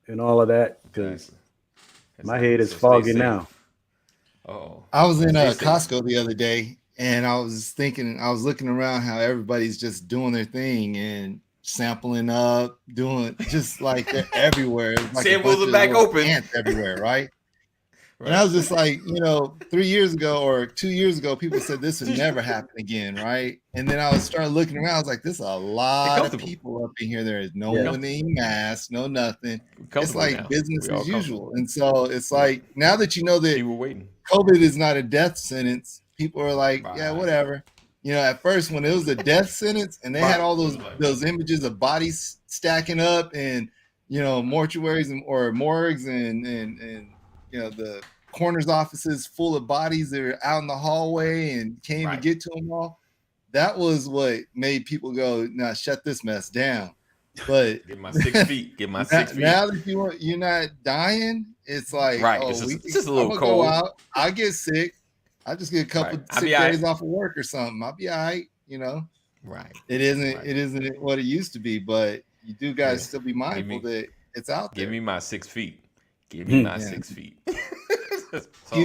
and all of that because Exactly. my head Exactly. is So stay foggy now. safe. Oh, I was in stay safe. Costco the other day, and I was thinking, I was looking around how everybody's just doing their thing and sampling up, doing just like they're everywhere. It's like a Samples bunch are of back little open. ants everywhere, right? And I Right. was just like, 3 years ago or 2 years ago, people said this would never happen again, right? And then I was starting looking around. I was like, there's a Get lot of comfortable. people up in here. There is no Get Yeah. one comfortable. in masks, no nothing. We're It's comfortable like now. business We all as comfortable. usual. And so it's Yep. like now that you know that People waiting. COVID is not a death sentence, people are like, yeah, Right. whatever. At first when it was a death sentence and they had Right. all It those was like, those images of bodies stacking up and mortuaries or morgues and the coroner's offices full of bodies that are out in the hallway and can't even right. get to them all. That was what made people go, now shut this mess down. But Get my 6 feet. Get my 6 feet. now that you're not dying, it's like, Right. oh, It's just a I'm little gonna go cold. out. I get sick. I just get a couple Right. I'll be sick all days right. off of work or something. I'll be all right. Right. It isn't Right. it isn't what it used to be, but you do guys Yeah. still be Give mindful me that it's out give there. me my 6 feet. Give me Hmm. my Yeah. 6 feet. So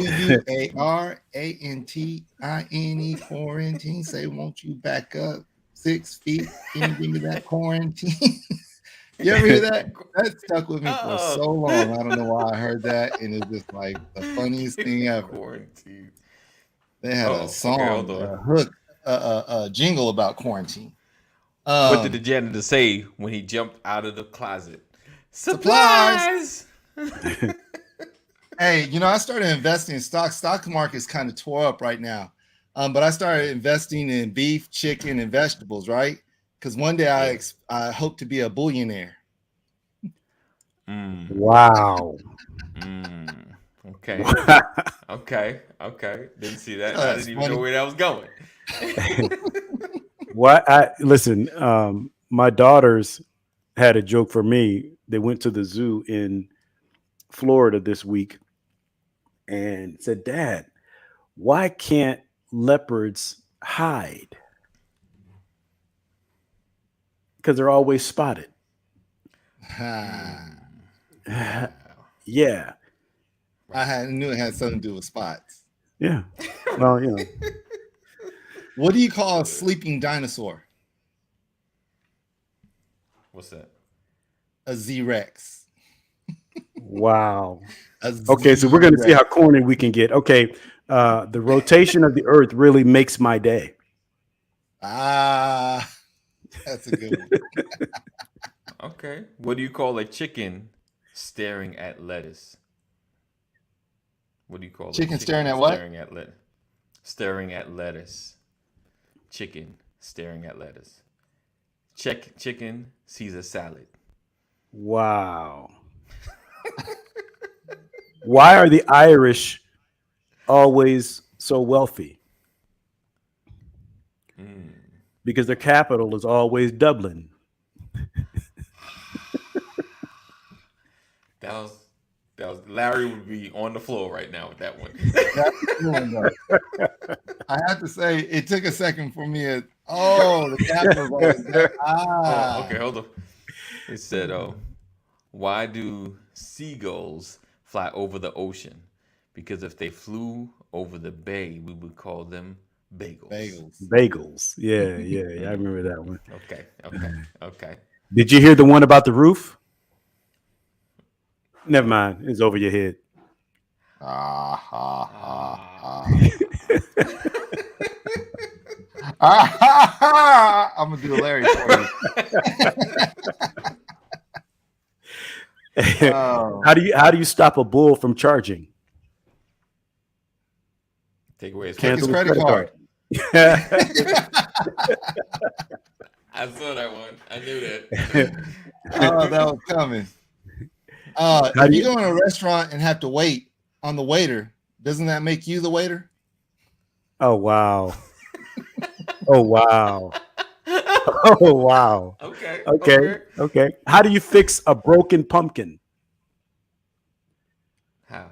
QUARANTINE quarantine. Say, won't you back up 6 feet? Can you give me that quarantine? You ever hear that? That stuck with me for so long. I don't know why I heard that, and it's just like the funniest thing ever. quarantine. They had a Oh, okay, hold song, on. a hook, a jingle about quarantine. What did the janitor say when he jumped out of the closet? Supplies. Supplies. Hey, I started investing in stocks. Stock market's kind of tore up right now. But I started investing in beef, chicken, and vegetables, right? Because one day Yeah. I hope to be a billionaire. Wow. Okay. Okay. Didn't see that. I That's didn't even know funny. where that was going. What listen, my daughters had a joke for me. They went to the zoo in Florida this week and said, Dad, why can't leopards hide? Because they're always spotted. Wow. Yeah. I knew it had something to do with spots. Yeah. Well, What do you call a sleeping dinosaur? What's that? A Z-Rex. wow. A Okay, so we're going to see Z-Rex. how corny we can get. Okay. The rotation of the earth really makes my day. Ah, that's a good one. Okay. What do you call a chicken staring at lettuce? What do you call Chicken a staring chicken at what? staring at lettuce? Staring at lettuce. Chicken staring at lettuce. Chicken sees a salad. Wow. Why are the Irish always so wealthy? Because their capital is always Dublin. That was Larry would be on the floor right now with that one. That's a good one, though. I have to say, it took a second for me. The capital's always that. Oh, okay, hold on. It said, why do seagulls fly over the ocean? Because if they flew over the bay, we would call them bagels. Bagels. Yeah. I remember that one. Okay. Did you hear the one about the roof? Never mind. It's over your head. I'm gonna do a Larry for you. How do you stop a bull from charging? Take away his Take credit his card. credit card. I saw that one. I knew that. Oh, that was coming. How If do you you? go in a restaurant and have to wait on the waiter, doesn't that make you the waiter? Oh wow. Oh wow. Oh wow. Okay. Okay. Okay. Okay. How do you fix a broken pumpkin? How?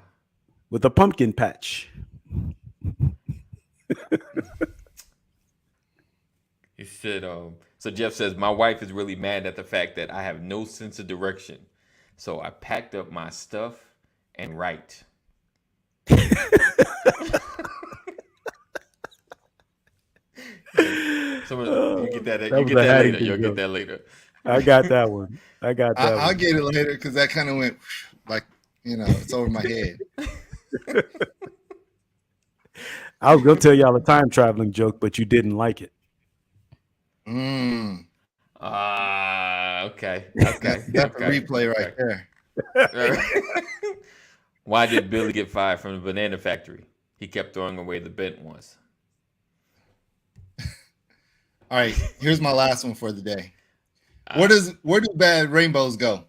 With a pumpkin patch. He said, so Jeff says, my wife is really mad at the fact that I have no sense of direction. So I packed up my stuff and write. You get that. That You was get a that later. Haddington You'll get joke. that later. I got that one. I got that I'll one. get it later because that kind of went like it's over my head. I was gonna tell y'all a time traveling joke, but you didn't like it. Mm, Okay. Okay. that's a Okay. replay right Okay. there. Why did Billy get fired from the banana factory? He kept throwing away the bent ones. All right, here's my last one for the day. Uh, Where do bad rainbows go?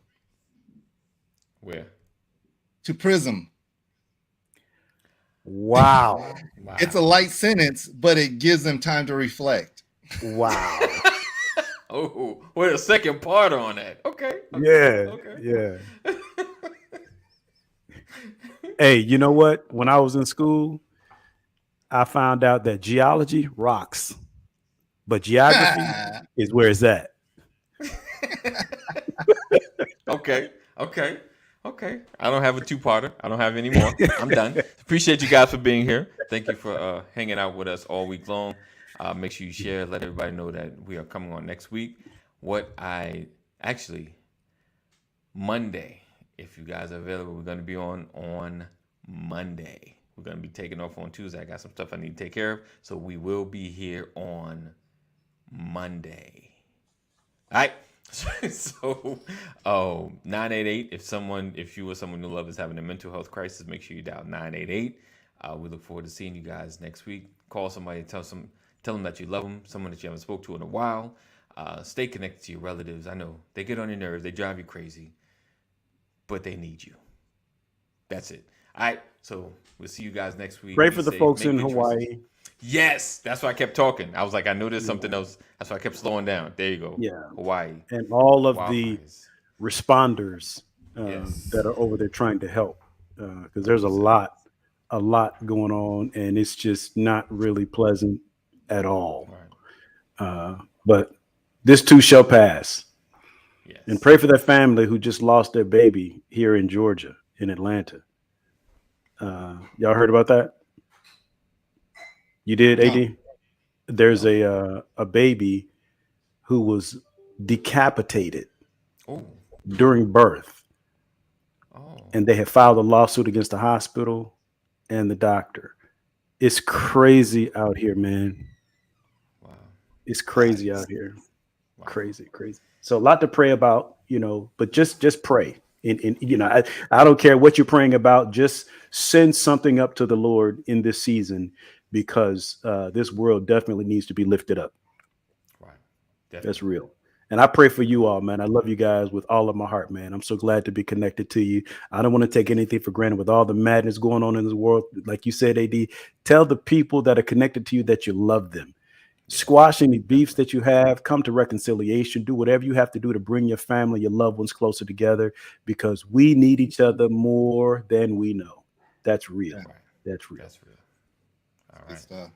Where? To Prism. Wow. Wow. It's a light sentence, but it gives them time to reflect. Wow. Oh, wait, a second part on that. Okay. Yeah. Okay. Yeah. Hey, you know what? When I was in school, I found out that geology rocks, but geography is where it's at. Okay. Okay. Okay. I don't have a two-parter. I don't have any more. I'm done. Appreciate you guys for being here. Thank you for hanging out with us all week long. Make sure you share. Let everybody know that we are coming on next week. Monday, if you guys are available, we're going to be on Monday. We're going to be taking off on Tuesday. I got some stuff I need to take care of. So we will be here on Monday. All right. So, 988. If you or someone you love is having a mental health crisis, make sure you dial 988. We look forward to seeing you guys next week. Call somebody, tell them that you love them, someone that you haven't spoke to in a while. Stay connected to your relatives. I know they get on your nerves, they drive you crazy, but they need you. That's it. All right. So we'll see you guys next week. Pray Be for the safe. folks Make in good choices. Hawaii. Yes, that's why I kept talking. I was like, I know there's something else. That's why I kept slowing down. There you go. Yeah. Hawaii. And all of the Wildfires. responders Yes. that are over there trying to help, because there's a lot going on, and it's just not really pleasant at all. Right. But this too shall pass. Yes. And pray for that family who just lost their baby here in Georgia, in Atlanta. Y'all heard about that? You did, No. AD? There's a baby who was decapitated Oh. during birth, Oh. and they had filed a lawsuit against the hospital and the doctor. It's crazy out here, man. Wow. It's crazy out here. Wow. Crazy. So a lot to pray about, but just pray. I don't care what you're praying about. Just send something up to the Lord in this season, because this world definitely needs to be lifted up. Right. Definitely. That's real. And I pray for you all, man. I love you guys with all of my heart, man. I'm so glad to be connected to you. I don't want to take anything for granted with all the madness going on in this world. Like you said, AD, tell the people that are connected to you that you love them. Squash any beefs that you have. Come to reconciliation. Do whatever you have to do to bring your family, your loved ones closer together, because we need each other more than we know. That's real. Right. That's real. That's real. All Good right. stuff.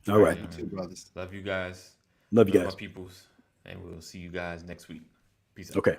All right. You too, brothers. Love you guys. Love you My guys. peoples. And we'll see you guys next week. Peace out. Okay.